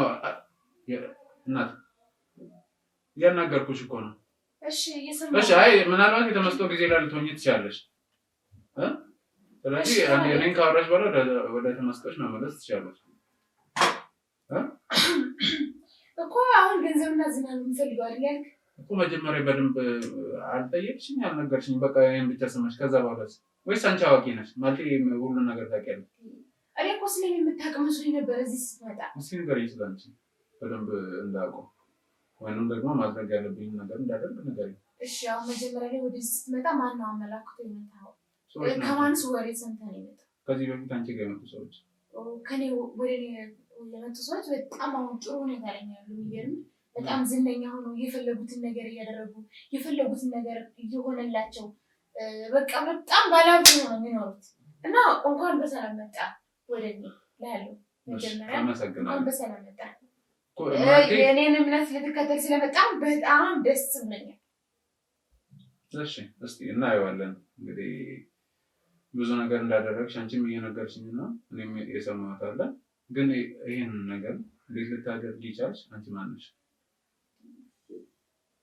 እናት እያናገርኩሽ እኮ ነው። እሺ እየሰማሁ። እሺ አይ ምናልባት የተመስጦ ጊዜ ላይ ልትሆኚ ትችያለሽ። ስለዚህ እኔን ካወራሽ በኋላ ወደ ተመስጦሽ መመለስ ትችያለሽ እኮ። አሁን ገንዘብና ዝና ነው የምፈልገው አይደል ያልክ እኮ። መጀመሪያ በደንብ አልጠየቅሽኝ፣ አልነገርሽኝ። በቃ ይሄን ብቻ ሰማሽ። ከዛ በኋላስ ወይስ አንቺ አዋቂ ነሽ ማለት ሁሉን ነገር ታውቂያለሽ? እኔ እኮ ስለኔ የምታውቅ መስሎኝ ነበር እዚህ ስትመጣ። እስኪ ንገሪኝ ስላንቺ በደንብ እንዳውቀው ወይንም ደግሞ ማድረግ ያለብኝ ነገር እንዳደርግ ንገሪኝ። እሺ አሁን መጀመሪያ ላይ ወደዚህ ስትመጣ ማነው አመላክቶ የመጣው? ከማንስ ወሬ ሰምተህ ነው የመጣው? ከዚህ በፊት አንቺ ጋር የመጡ ሰዎች። ከኔ ወደ እኔ የመጡ ሰዎች በጣም አሁን ጥሩ ሁኔታ ላይ ነው ያሉ። የሚገርም በጣም ዝነኛ ሆኖ የፈለጉትን ነገር እያደረጉ የፈለጉትን ነገር እየሆነላቸው በቃ በጣም ባለሀብት ነው የሚኖሩት። እና እንኳን በሰላም መጣ ወደ እኔ ላለው መጀመሪያ አሁን በሰላም መጣ። የእኔን እምነት ልትከተል ስለመጣ በጣም ደስ ብሎኛል። እሺ እስቲ እናየዋለን። እንግዲህ ብዙ ነገር እንዳደረግሽ አንቺም እየነገርሽኝ ነው፣ እኔም የሰማሁት አለ። ግን ይህን ነገር እንዴት ልታደርጊ ይቻልሽ? አንቺ ማን ነሽ?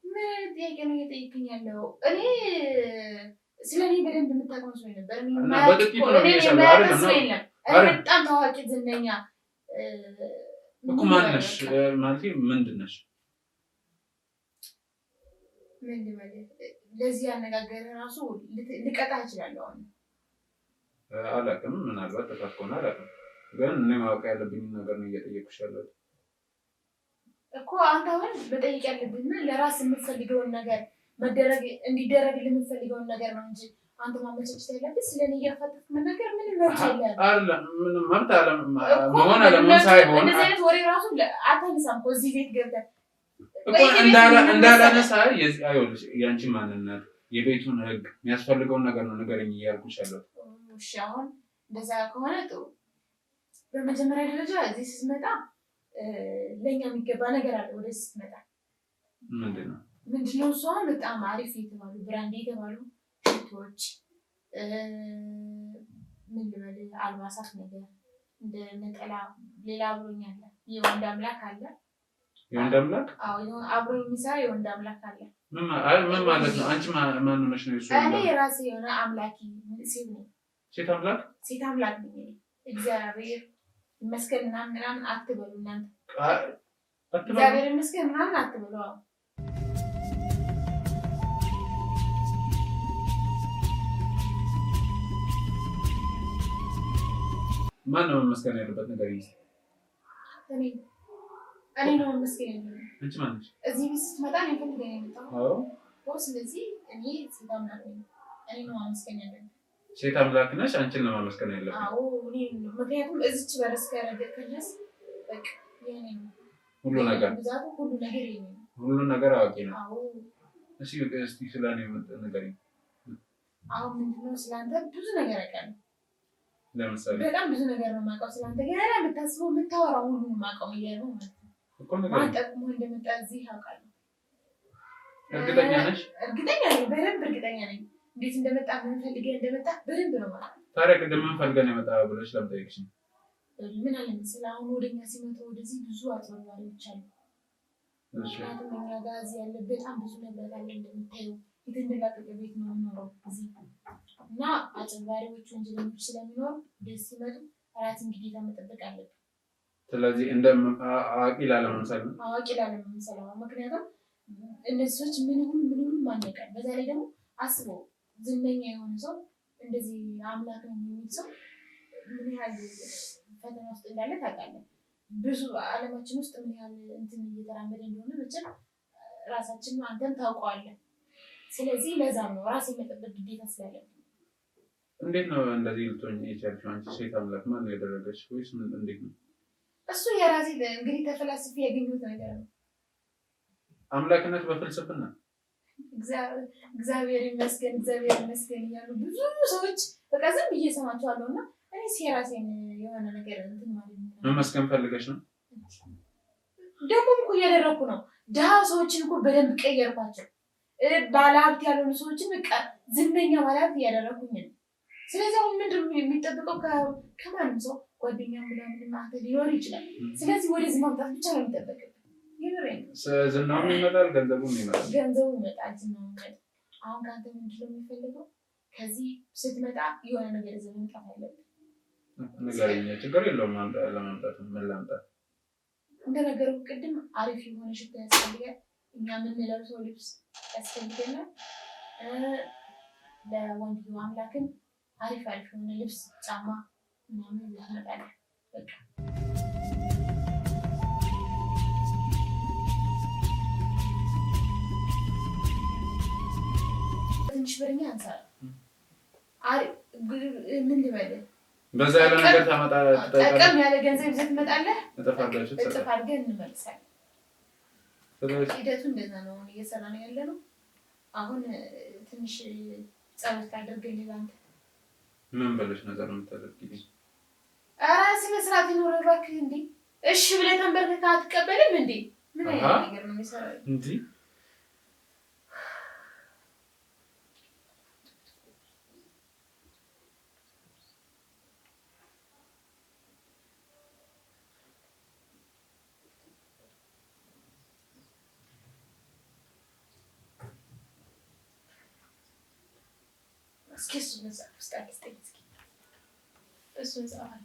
ምን ጥያቄ ነው እየጠየቅኝ ያለው? እኔ ስለ እኔ በደንብ የምታውቅ መስሎኝ ነበር። በጣም ታዋቂ ዝነኛ እኮ ማን ነሽ? ማለቴ ምንድን ነሽ? ምንድን ማለት ለዚህ አነጋገር ራሱ ልቀጣ እችላለሁ። አሁን አላውቅም። ምናልባት ጥፋት ከሆነ አላውቅም፣ ግን እኔ ማወቅ ያለብኝ ነገር ነው እየጠየኩሽ ያለሁት እኮ። አንተ አሁን መጠየቅ ያለብን ለራስ የምትፈልገውን ነገር እንዲደረግልህ የምትፈልገውን ነገር ነው እንጂ አንተ ማመቻቸት ያለብህ ስለኔ እያፋጠጥክ መናገር ምንም መብት የለህም። አይደለም ምንም መብት መሆን አለመሆን ሳይሆን እንደዚህ አይነት ወሬ ራሱ አታነሳም እኮ እዚህ ቤት ገብተህ እኮ እንዳላነሳ ይኸውልሽ፣ የአንቺ ማንነት የቤቱን ህግ የሚያስፈልገውን ነገር ነው ንገረኝ እያልኩሽ ያለሁት። እሺ አሁን እንደዛ ከሆነ ጥሩ። በመጀመሪያ ደረጃ እዚህ ስትመጣ ለእኛ የሚገባ ነገር አለ። ወደዚህ ስትመጣ ምንድነው እሱ? አሁን በጣም አሪፍ የተባሉ ብራንድ የተባሉ ሽቶዎች፣ ምን ልበል፣ አልባሳት ነገር እንደ ነጠላ፣ ሌላ አብሮኝ አለ፣ የወንድ አምላክ አለ። የወንድ አምላክ? አዎ አብሮ የሚሰራ የወንድ አምላክ አለ። ምን ማለት ነው? አንቺ ማን ሆነሽ ነው? እኔ የራሴ የሆነ አምላኪ ሴት ነኝ። ሴት አምላክ? ሴት አምላክ ነኝ እኔ። እግዚአብሔር ይመስገን ምናምን አትበሉ እናንተ። እግዚአብሔር ይመስገን ምናምን አትበሉ። አዎ ማን ነው መመስገን ያለበት ነገር? እኔ ነው መመስገን ያለበት። አንቺ ማን ነሽ? እዚህ ቤት ስትመጣ እኔ ፈልገህ ነው የመጣኸው። አዎ። ስለዚህ እኔ ሴት አምላክ ነኝ። እኔ ነው መመስገን ያለበት። ሴት አምላክ ነሽ፣ አንቺን ነው መመስገን ያለበት። አዎ እኔ ነው። ምክንያቱም እዚች በረስ ከረገጥክ ድረስ በቃ የኔ ነው ሁሉ ነገር፣ ብዛቱ ሁሉ ነገር የኔ ነው። ሁሉ ነገር አዋቂ ነው። አዎ። እሺ እስቲ ስለኔ ንገሪኝ። አሁን ምንድነው ስለአንተ ብዙ ነገር አውቃለሁ። ለምሳሌ በጣም ብዙ ነገር ነው የማውቀው ስለአንተ። ገና የምታስበው የምታወራው ሁሉ የማውቀው እያለው ማለት ነው እኮ ነገር ጠቅሞ እንደመጣ እዚህ አውቃለሁ። እርግጠኛ ነሽ? እርግጠኛ ነኝ፣ በደንብ እርግጠኛ ነኝ። እንዴት እንደመጣ ምን ፈልገህ እንደመጣ በደንብ ነው ማለት ነው። ታዲያ ቅድም ምን ፈልገህ ነው የመጣ ብለሽ ለምን ጠየቅሽኝ? ምን አለ መሰለህ አሁን ወደኛ ሲመጡ ወደዚህ ብዙ አጭበርባሪዎች አሉ። ምክንያቱም እኛ ጋር እዚህ ያለ በጣም ብዙ ንብረት አለ እንደምታየው፣ የተንደላቀቀ ቤት ነው የምኖረው እዚህ እና አጭበርባሪዎች፣ ወንጀለኞች ስለሚኖሩ ደስ ሲመጡ ራስን ግዴታ መጠበቅ አለብን። ስለዚህ እንደ አዋቂ ላለመምሰል ነው። አዋቂ ላለመምሰል ነው። ምክንያቱም እነዚህ ሰዎች ምንም ማነቃል። በዛ ላይ ደግሞ አስበው ዝነኛ የሆነ ሰው እንደዚህ አምላክ ነው የሚል ሰው ምን ያህል ፈተና ውስጥ እንዳለ ታውቃለህ። ብዙ ዓለማችን ውስጥ ምን ያህል እንትን እየተራመደ እንደሆነ መቼም ራሳችን አንተም ታውቀዋለህ። ስለዚህ ለዛም ነው ራሴ መጠበቅ ግዴታ ስላለብኝ። እንዴት ነው እንደዚህ ልትሆኝ የቻልሽው? አንቺ ሴት አምላክ ማን ነው ያደረገች? ወይስ እንዴት ነው? እሱ የራሴ እንግዲህ ተፈላስፌ ያገኘሁት ነገር ነው። አምላክነት በፍልስፍና እግዚአብሔር ይመስገን እያሉ ብዙ ሰዎች በቃ ዝም ብዬ እሰማቸዋለሁ እና እኔ የራሴን የሆነ ነገር እንትን ማለት ነው። መመስገን ፈልገሽ ነው? ደግሞ እኮ እያደረኩ ነው። ድሃ ሰዎችን እኮ በደንብ ቀየርኳቸው። ባለሀብት ያልሆኑ ሰዎችን በቃ ዝነኛ ባለሀብት እያደረኩኝ ነው። ስለዚህ አሁን ምንድን ነው የሚጠብቀው? ከማንም ሰው ጓደኛ ምናምን አንተ ሊኖር ይችላል። ስለዚህ ወደዚህ ማምጣት ብቻ ነው የሚጠበቅብን። ዝናውም ይመጣል፣ ገንዘቡም ይመጣል። ገንዘቡ ይመጣል፣ ዝናው ይመጣል። አሁን ከአንተ ምንድን ነው የሚፈልገው? ከዚህ ስትመጣ የሆነ ነገር ይዘህ መምጣት አለብን። ንገረኝ። ችግር የለውም ለማምጣት። ምን ላምጣት? እንደነገርኩህ ቅድም አሪፍ የሆነ ሽታ ያስፈልጋል። እኛ የምንለብሰው ልብስ ያስፈልገናል። ለወንድየው አምላክን አሪፍ የሆነ ልብስ፣ ጫማ ምናምን ትመጣለህ። በቃ ትንሽ ብርኛ አንሳር ምን ልበልህ፣ በዛ ያለ ነገር ታመጣ ጠቀም ያለ ገንዘብ ይዘህ ትመጣለህ። እጥፍ አድርገን እንመልሳለን። ሂደቱ እንደዛ ነው እየሰራ ነው ያለ ነው። አሁን ትንሽ ጸሎት አድርገን ለአንተ ምን በለሽ ነገር የምታደርጊልኝ? ኧረ ስነ ስርዓት ይኖረው እባክህ። እንዴ እሺ ብለህ ተንበርክከህ አትቀበልም እንዴ? ምን አይነት ነገር ነው የሚሰራው እንዴ? እስኪ እሱን መጽሐፍ ውስጥ አልስጠኝ። እስኪ እሱን ጻፍ አለ።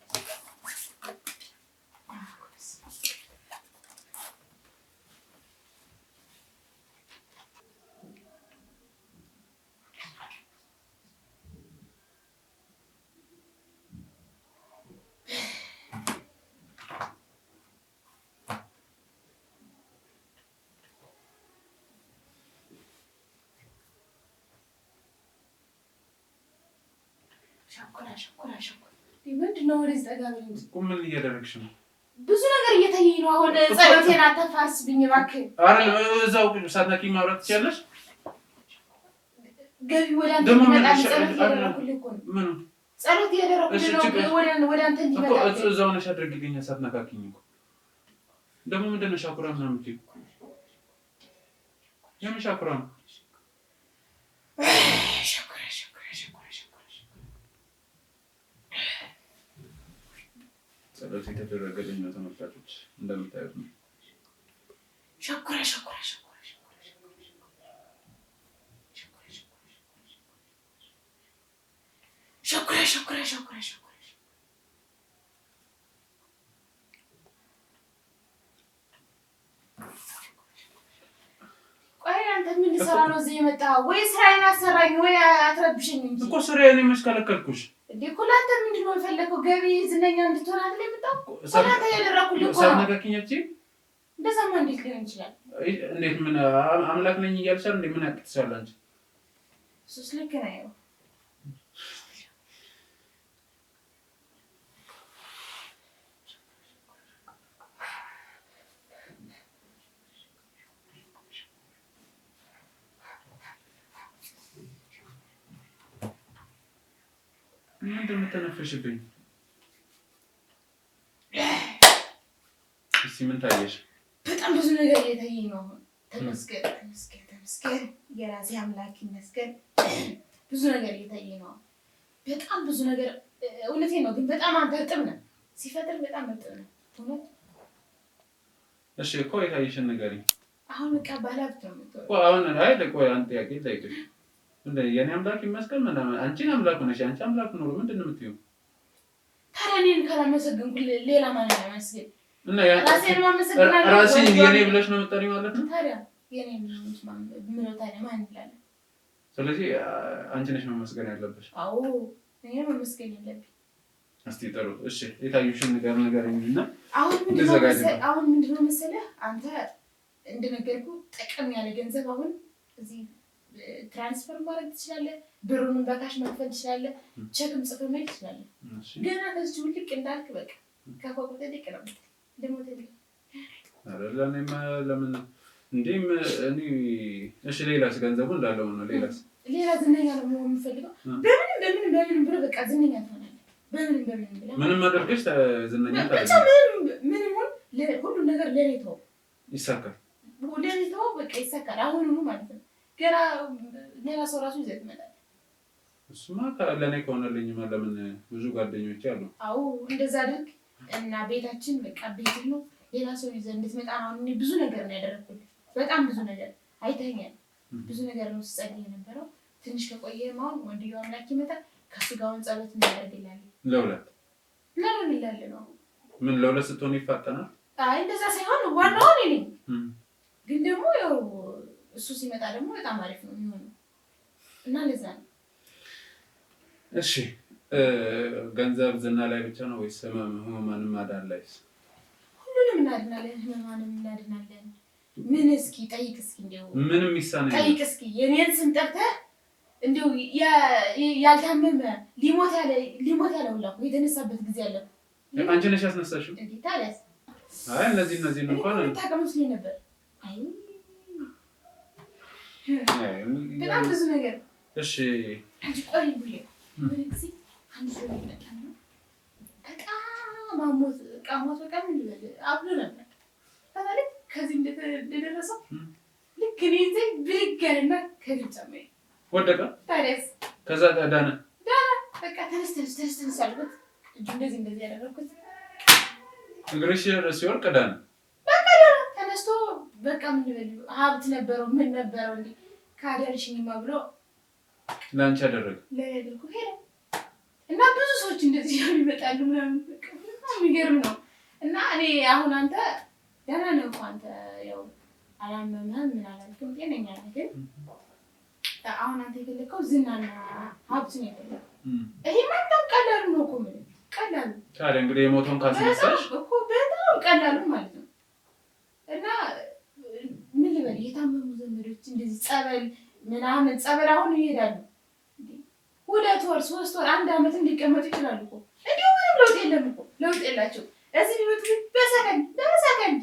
ሸኩራ ምንድን ነው ወደዚህ ጠጋ ብለኝ እንጂ ምን እያደረግሽ ነው? ብዙ ነገር እየታየኝ ነው። አሁን ጸሎቴን አታፋርስብኝ እባክህ። ኧረ እዛው ሳትነኪኝ ማውራት ትችያለሽ። ገቢ ወደ አንተ እንዲመጣ ጸሎት እያደረኩልህ እኮ ነው። ምን ጸሎት እያደረኩልህ ነው ወደ አንተ እንዲመጣ እኮ እዛው ነሽ አድርጊልኝ። ሳትነካኪኝ እኮ ደግሞ ምንድን ነው ሻኩራ ምናምን የምትይው? የምን ሻኩራ ነው? ጸሎት የተደረገልኝ ነው ተመልካቾች እንደምታዩት ነው። ሸኩራ ቆይ አንተ ምን ልሰራ ነው እዚህ የመጣኸው? ወይ ስራዬን አሰራኝ ወይ አትረብሽኝ እንጂ እኮ ስራዬን መስከለከልኩሽ እንዴ እኮ ለአንተ ምንድን ነው የፈለከው? ገቢ ዝነኛ እንድትሆን አይደል የመጣኸው? ሰላታ ያደረኩልህ እኮ ሳትነካኪኝ እንደዛማ እንዴት ሊሆን ይችላል? እንዴት ምን አምላክ ነኝ እያልሽ እንዴ? ምን ያቅትሻል አንቺ? እሱስ ልክ ነው። ምንድን ነው የምትነፍሽብኝ? እስኪ ምን ታየሽ? በጣም ብዙ ነገር እየታየኝ ነው አሁን። ተመስገን የራሴ አምላክ ይመስገን። ብዙ ነገር እየታየኝ ነው። በጣም ብዙ ነገር እውነቴን ነው። ግን በጣም አንተ እርጥብ ነህ። ሲፈጥር በጣም እርጥብ ነህ። እውነት እሺ እኮ የታየሽን ንገሪኝ። አሁን በቃ ባለሀብት ነው የምትሆነው። አሁን ቆይ አንተ ጥያቄ ልጠይቅሽ። የኔ አምላክ ይመስገን ምናምን አንቺን አምላክ ነሽ። አንቺ አምላክ ኖሮ ምንድን ነው የምትይው? ታዲያ እኔን ካላመሰገንኩ ሌላ ማን ያመስገን? እና ራሴን ማመሰግናለሁ። ራሴን የኔ ብለሽ ነው የምትጠሪው ማለት ነው? ታዲያ የኔ ምን ታዲያ ማን ይላል? ስለዚህ አንቺ ነሽ መመስገን ያለብሽ። አዎ እኔ መመስገን ያለብኝ። እስቲ ጥሩ እሺ፣ የታዩሽን ንገሪኝና አሁን ምንድነው መሰለህ አንተ እንደነገርኩህ ጠቀም ያለ ገንዘብ አሁን እዚህ ትራንስፈር ማድረግ ትችላለህ። ብሩን በካሽ መክፈል ትችላለህ። ቼክም ጽፈህ መሄድ ትችላለህ። ገና ከዚህ ውልቅ እንዳልክ በቃ ከፎቅ ተደቅ ነው ደግሞ ተደቅ ለኔማ ለምን እንዴም እኔ እሺ፣ ሌላስ ገንዘቡ እንዳለው ነው። ሌላ ዝነኛ ነው መሆን የምፈልገው። በምንም ብሎ በቃ ዝነኛ ትሆናለህ። በምንም ብለህ ምንም አድርገሽ ዝነኛ ብቻ ምንም ሁሉ ነገር ለኔ ተወው፣ ይሳካል። ለኔ ተወው በቃ ይሳካል። አሁኑኑ ማለት ነው። ገና ሌላ ሰው ራሱ ይዘህ ትመጣለህ። እሱማ ለኔ ከሆነልኝማ ለምን ብዙ ጓደኞቼ አሉ። አዎ እንደዛ አድርግ እና ቤታችን በቃ ቤትህ ነው። ሌላ ሰው ይዘህ እንድትመጣ ነው። እኔ ብዙ ነገር ነው ያደረኩልህ። በጣም ብዙ ነገር አይተኸኛል። ብዙ ነገር ነው ስጸልይ የነበረው። ትንሽ ከቆየህም አሁን ወንድየው አምላክ ይመጣል። ከእሱ ጋር አሁን ጸሎት እናደርግላለን። ለምን ይላል ነው? ምን ለሁለት ስትሆን ይፋጠናል? አይ እንደዛ ሳይሆን ዋናው እኔ ነኝ። ግን ደግሞ ያው እሱ ሲመጣ ደግሞ በጣም አሪፍ ነው የሚሆነው እና ለዛ ነው። እሺ ገንዘብ ዝና ላይ ብቻ ነው ወይስ ህመማንም ማዳን ላይስ? ሁሉንም እናድናለን። ህመማንም እናድናለን። ምን እስኪ ጠይቅ እስኪ እንደው ምንም ይሳነ ጠይቅ እስኪ የኔን ስም ጠርተህ እንደው ያልታመመ ሊሞት ያለ ሁላ የተነሳበት ጊዜ አለ። አንቺ ነሽ ያስነሳሽው? እንዴ ታዲያስ? አይ እነዚህ እንኳን ታቀምስልኝ ነበር። አይ በጣም ብዙ ነገር። እሺ አንቺ ቆይ ብዬ በጊዜ አንድ ሰው ይመጣና በጣም አሞት ቃሞት በቃ ምን ይላል አብሎ ነበር። ታዲያ ከዚህ እንደደረሰው ልክ እኔ እዚህ ብድግ አለና ከግጫሜ ወደቀ። ታዲያስ? ከዛ ዳነ በቃ ተነስ አልኩት። እጁ እንደዚህ ያደረኩት እንግዲህ ሲወርቅ ዳነ። በቃ ዳነ ተነስቶ በቃ ምን ይበል ሀብት ነበረው ምን ነበረው እንዴ ካደርሽኝማ ብሎ ላንቺ አደረገ። ለያደርኩ ሄደ እና ብዙ ሰዎች እንደዚህ ይመጣሉ ምናምን በቃ የሚገርም ነው። እና እኔ አሁን አንተ ደህና ነህ እኮ አንተ ያው አላመመህም ምን አላልክም ጤነኛ ነህ። ግን አሁን አንተ የፈለከው ዝናና ሀብት ነው የፈለከው። ይሄ በጣም ቀላሉ ነው እኮ ምን ቀላሉ ታዲያ እንግዲህ የሞተውን ካስነሳሽ እኮ በጣም ቀላሉ ማለት ነው። እና ምን ልበል የታመሙ ዘመዶች እንደዚህ ጸበል ምናምን ጸበል አሁን ይሄዳሉ። 2 ወር 3 ወር 1 ዓመት እንዲቀመጡ ይችላሉ እኮ። እንዲሁ ምንም ለውጥ የለም እኮ ለውጥ የላቸው። እዚህ ቢመጡ በሰከንድ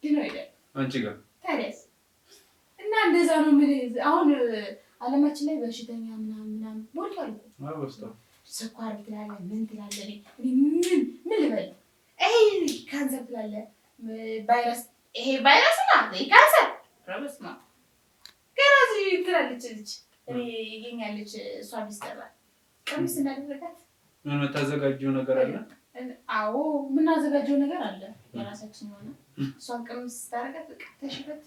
ድነው ይላል አንቺ ጋር ታዲያስ። እና እንደዛ ነው የምልህ። አሁን ዓለማችን ላይ በሽተኛ ምናምን ሞልቷል እኮ። አውስተው ስኳር ትላለህ ምን ትላለህ? ምን ልበል? ይሄ ካንሰር ትላለህ ቫይረስ ይሄ ቫይረስ ነው ካንሰር ፕሮብለስ ነው። ገና እዚህ ትላለች ልጅ እኔ ይገኛለች እሷ ቢስተራ ቀሚስ እንዳደረጋት ምን የምታዘጋጀው ነገር አለ? አዎ የምናዘጋጀው ነገር አለ የራሳችን የሆነ እሷን ቀሚስ ታረጋት በቃ ተሽበት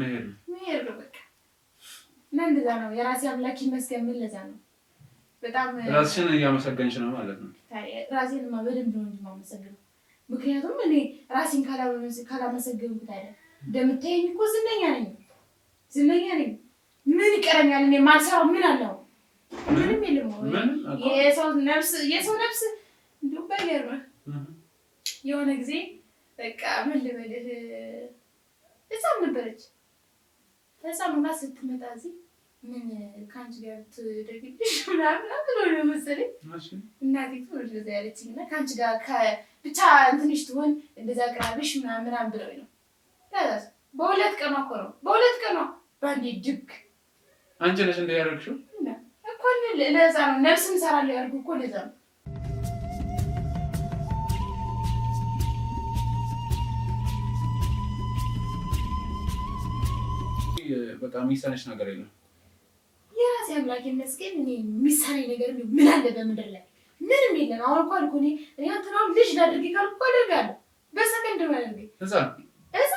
መሄድ ነው በቃ። እና እንደዛ ነው የራሴ አምላክ ይመስገን። ምን ለዛ ነው በጣም ራስሽን እያመሰገንሽ ነው ማለት ነው። ራሴንማ በደንብ ነው የማመሰግነው። ምክንያቱም እኔ ራሴን ካላመሰገንኩት አይደል እንደምታየኝ እኮ ዝነኛ ነኝ። ምን ይቀረኛል? እኔ ማልሰራው ምን አለው? ምንም የለም። የሰው ነፍስ እንደው ባይገርምህ የሆነ ጊዜ በቃ ምን ልበልህ እዛም ነበረች ሆና ስትመጣ እዚህ ምን ከአንቺ ጋር ትደግልሽ ምናምን ብሎ ነው መሰለኝ እናቴ እንደዛ ያለችኝ እና ከአንቺ ጋር ብቻ ትንሽ ትሆን እንደዛ አቅራቢሽ ምናምን ብለውኝ ነው። ታዲያስ በ2 ቀኗ እኮ ነው በአንዴ ድግ አንቺ ነሽ እንደ ያደረግሽው እኮ። ለዛ ነው ነፍስም እሰራለሁ ያልኩህ እኮ ለዛ ነው። በጣም የሚሰነሽ ነገር የለም። የራሴ አምላክ ይመስገን። እኔ የሚሰነኝ ነገር ምን አለ በምድር ላይ? ምንም የለም። አሁን እኮ አልኩህ እኔ አንተናው ልጅ ላድርግ ካልኩ አደርጋለሁ። በሰከንድ ነው ያደርገኝ እዛ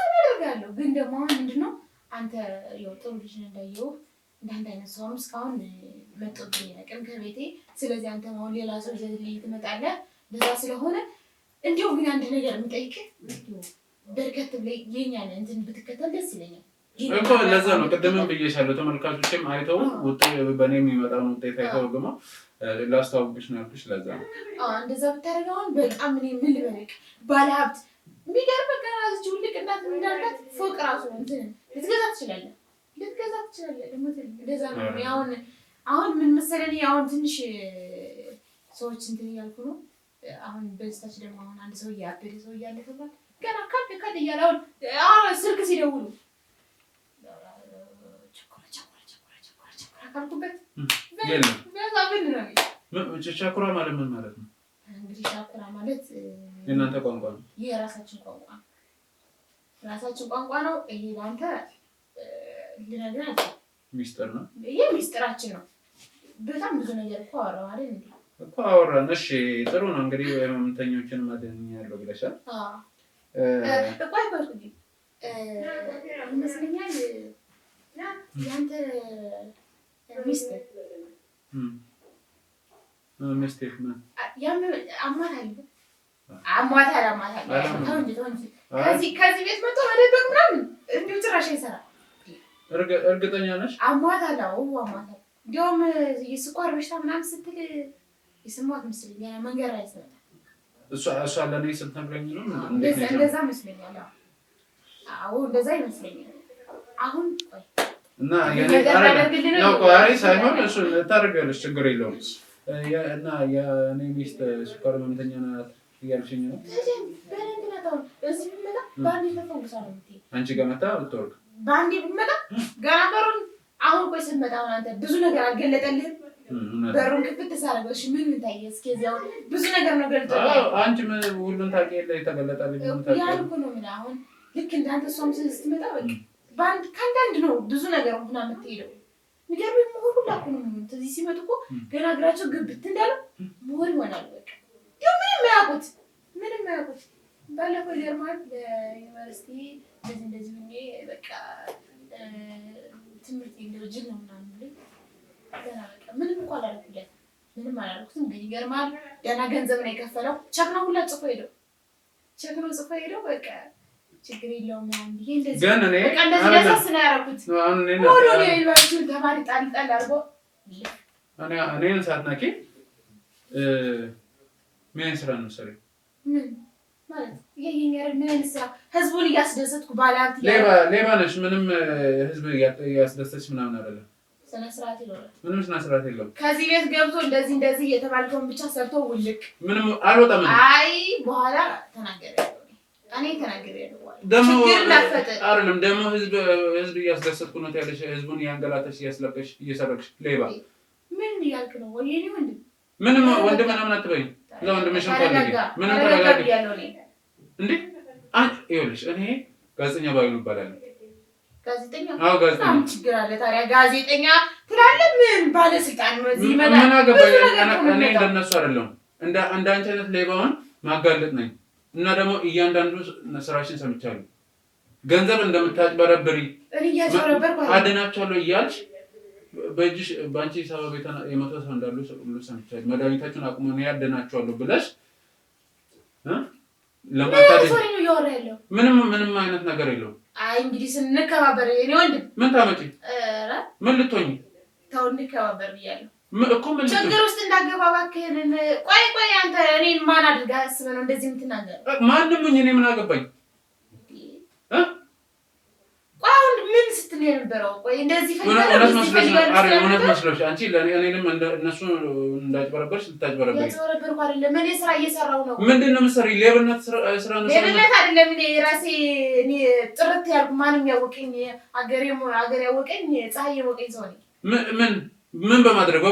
አደርጋለሁ። ግን ደግሞ አሁን ምንድነው አንተ ያው ጥሩ ልጅ ነህ እንዳየው እንዳንተ አይነት ሰውም እስካሁን መጥቶብኝ ያውቅም ከቤቴ። ስለዚህ አንተ አሁን ሌላ ሰው ይዘህልኝ ትመጣለህ። በዛ ስለሆነ እንዲሁ ግን አንድ ነገር የምጠይቅህ በርከት ብለህ የኛን እንትን ብትከተል ደስ ይለኛል እኮ። ለዛ ነው ቅድምም ብዬሻለሁ። ተመልካቾችም አይተው በእኔ የሚመጣውን ውጤት አይተው ግማ ላስተዋውቅሽ ነው ያልኩሽ። ለዛ ነው እንደዛ ብታደርግ አሁን በጣም እኔ ምን ልበልህ ባለሀብት የሚገርም በቃ እዚህ ውልቅ እናት እንዳልካት ፎቅ ራሱ እንትን ልትገዛ ትችላለህ። ደግሞ እንደዛ ነው። አሁን ምን መሰለኝ አሁን ትንሽ ሰዎች እንትን እያልኩ ነው። አሁን በስታች ደግሞ አሁን አንድ ሰው ያበደ ሰው እያለ ተባለ ገና ካድ እያለ አሁን ስልክ ሲደውሉ ካልኩበት ቻኩራ ማለት ምን ማለት ነው? እንግዲህ ቻኩራ ማለት የእናንተ ቋንቋ ነው? የራሳችን ቋንቋ ነው። ይሄ ለአንተ ልነግርህ አልችልም። ሚስጥር ነው። ይሄ ሚስጥራችን ነው። በጣም ብዙ ነገር እኮ አወራን አይደል እንዴ? እኮ አወራን። እሺ ጥሩ ነው። እንግዲህ ህመምተኞችን ማድኛለሁ ብለሻል። ቆይ ይመስለኛል ያንተ ሚስት አሟታል። ከዚህ ቤት መጥቶ መደበቅ ምናምን እንዲሁ ጭራሽ አይሰራም። እርግጠኛ ነሽ? አሟታል። አሟታል። እንዲያውም የስኳር በሽታ ምናምን ስትል የሰማሁት መስለኝ መንገድ ላይ ስትመጣ እሷ ለእኔ ስትነግረኝ ነው እንደዛ መስለኛል። አዎ እንደዛ ይመስለኛል። አሁን ቆይ እና ሳይሆን እሱ ታደርጊያለሽ፣ ችግር የለውም። እና የእኔ ሚስት ስኳር ህመምተኛ ናት እያልሽኝ ነው? አንቺ ጋር መታ ብትወርቅ በአንዴ ብትመጣ ገና በሩን አሁን ቆይ ስትመጣ አሁን አንተ ብዙ ነገር አልገለጠልህም? በሩን ክፍት ሳደርገው እሺ ምን ታየ? እስኪ እዚያው ብዙ ነገር ነው ገልጦ አንቺ ሁሉን ታውቂ የለ የተገለጠልኝ ያልኩ ነው። ምን አሁን ልክ እንዳንተ እሷም ስትመጣ በቃ ከአንዳንድ ነው ብዙ ነገር ሆና የምትሄደው። የሚገርምህ ምሁር ሁላ እኮ ነው የሚሆኑት። እዚህ ሲመጡ እኮ ገና እግራቸው ግብት እንዳለ ምሁር ይሆናሉ። በቃ ምንም አያውቁት። ባለፈው ይገርምሃል በዩኒቨርሲቲ እንደዚህ ሆኜ በቃ ትምህርት ጅል ነው ምናምን ብለኝ ገና በቃ ምንም እኮ አላደረኩለት። ምንም አላደረኩትም። ግን ይገርምሃል ገና ገንዘብ ነው የከፈለው። ቸክ ነው ሁላ ጽፎ ሄደው በቃ ችግር የለውም ምናምን ብዬ እንደዚህ በቃ እንደዚህ ለሳስ ነው ያደረኩት። ወደ ዩኒቨርሲቲውን ተማሪ ጣል አድርጎ እኔን ሳትነኪ ምን ስራ ነው የምትሰሪው? ምን ማለት ምን አይነት ስራ? ህዝቡን እያስደሰትኩ ባለሀብት ሌባ ነሽ። ምንም ህዝብ እያስደሰትሽ ምናምን አይደለም። ስነ ስርዓት ይኖራል። ምንም ስነ ስርዓት የለውም። ከዚህ ቤት ገብቶ እንደዚህ እየተባልከውን ብቻ ሰርቶ ውልቅ ምንም አልወጣም። አይ በኋላ ተናገረ እኔ ተናገረው ደግሞ አይደለም ደግሞ ህዝብ እያስደሰትኩ ነው ያለሽ ህዝቡን ያንገላታሽ እያስለቀሽ እየሰረቅሽ ሌባ ምን ያልክ ነው ወይኔ ወንድም ምንም ወንድም ምናምን አትበይ ለወንድምሽ እንኳን ምንም ተረጋጋ እንዴ ይኸውልሽ እኔ ጋዜጠኛ ባይሉ ይባላል ጋዜጠኛ አዎ ጋዜጠኛ ችግር አለ ታዲያ ጋዜጠኛ ትላለህ ምን ባለስልጣን ነው እዚህ ምን አገባኝ እኔ እንደነሱ አይደለም እንደ አንድ አይነት ሌባውን ማጋለጥ ነኝ እና ደግሞ እያንዳንዱ ስራሽን ሰምቻለሁ ገንዘብ እንደምታጭበረብሪ አድናቸዋለሁ እያልሽ በእጅሽ ባንቺ ሰበብ የመቶ ሰው እንዳሉ ሁሉ ሰምቻለሁ መድኃኒታችሁን አቁሙ ነው ያድናቸዋለሁ ብለሽ ለማታደግ ምንም አይነት ነገር የለውም አይ እንግዲህ ስንከባበር እኔ ወንድም ምን ታመጪ ምን ልትሆኚ ተው እንከባበር ብያለሁ እኮ ምን ችግር ውስጥ እንዳገባ እባክህን ቆይ አንተ እኔን ማን አድርገህ አስበህ ነው እንደዚህ የምትናገር ማንም እኔ ምን አገባኝ ቆይ ምን ስትል የነበረው ቆይ እንደዚህ እውነት መስሎሽ አንቺ ለእኔንም እነሱ እንዳጭበረበርሽ ልታጭበረበሪ ያጭበረበርኩ አይደለም እኔ ስራ እየሰራሁ ነው ምንድን ነው የምትሰሪው ሌብነት ስራ ነው ሌብነት አይደለም እኔ ጥርት ያልኩ ማንም ያወቀኝ አገር ያወቀኝ ፀሐይ ያወቀኝ ሰው ነኝ ምን በማድረግ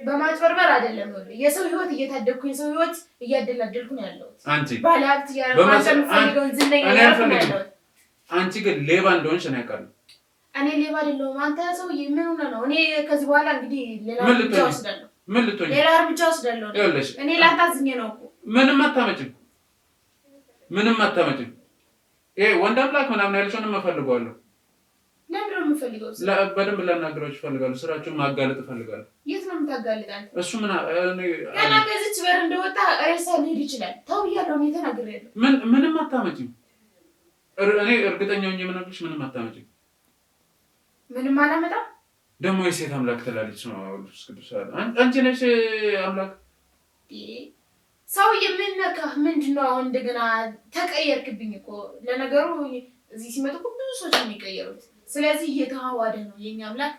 በማጭበርበር አይደለም የሰው ህይወት እየታደግኩኝ የሰው ህይወት እያደላደልኩኝ ያለው አንቺ ባለሀብት ያረጋግጣል ዝነኛ ያረጋግጣል አንቺ ግን ሌባ እንደሆንሽ ነው ያውቃለሁ እኔ ሌባ አይደለሁም አንተ ሰውዬ ምን ሆነ ነው እኔ ከዚህ በኋላ እንግዲህ ሌላ እርምጃ ወስዳለሁ እኔ ላታዝኝ ነው እኮ ምንም አታመጭም ይሄ ወንድ አምላክ ምናምን ያልሽውን እፈልገዋለሁ ለምን ነው የምፈልገው በደንብ ላናገራችሁ እፈልጋለሁ ስራችሁን ማጋለጥ እፈልጋለሁ የት ነው የምታጋልጣን እሱ ምን ገና ከዚች በር እንደወጣ ሬሳ ሊሄድ ይችላል ተው ብያለሁ እኔ ተናግሬያለሁ ምንም አታመጭም እኔ እርግጠኛ ሆኜ የምነግርሽ ምንም አታመጭም ምንም አላመጣም ደግሞ የሴት አምላክ ትላለች ነው ቅዱስ ቅዱስ አንቺ ነሽ አምላክ ሰውዬ ምን ነካህ ምንድነው አሁን እንደገና ተቀየርክብኝ እኮ ለነገሩ እዚህ ሲመጡ ብዙ ሰዎች ነው የሚቀየሩት ስለዚህ እየተዋዋደ ነው የኛ አምላክ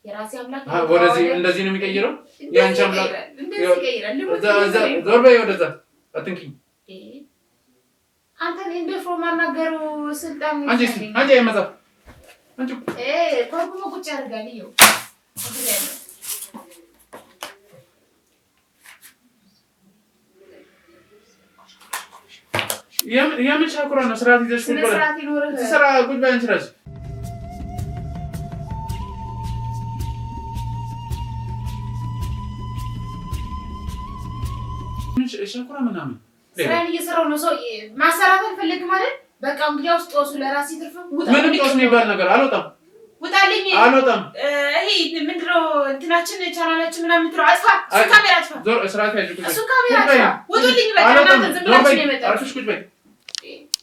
የራሴ አምላክ ወደዚህ እንደዚህ ነው የሚቀየረው ያንቺ አምላክ እንደዚህ ይቀየራል ዞር በይ ወደዛ አትንኪኝ አንተ እንደፍሮ ማናገሩ ስልጣን ነው አንቺ አይመጣም አንቺ ኮርኩሞ ቁጭ ያርጋል ይው የምን ሻኩራ ነው ስርዓት ይዘሽ ቁጭ በል ስራ ቁጭ በይ አንቺ እራስሽ ሻኩራ ምናምን ስራን እየሰራው ነው ሰው ማሰራት አልፈልግም ማለት በቃ እንግዲህ ውስጥ ወሱ ለራሴ ትርፍ ውጣ ምንም ጦስ የሚባል ነገር አልወጣም ውጣልኝ ይሄ ምንድነው እንትናችን ቻናላችን ምናምን ምትለው አጥፋ ካሜራ አጥፋ ዞር ስርዓት ያዥ ቁጭ እሱ ካሜራ አጥፋ ውጡልኝ በቃ እናንተ ዝም ብላችሁ ነው የመጣው አርፈሽ ቁጭ በይ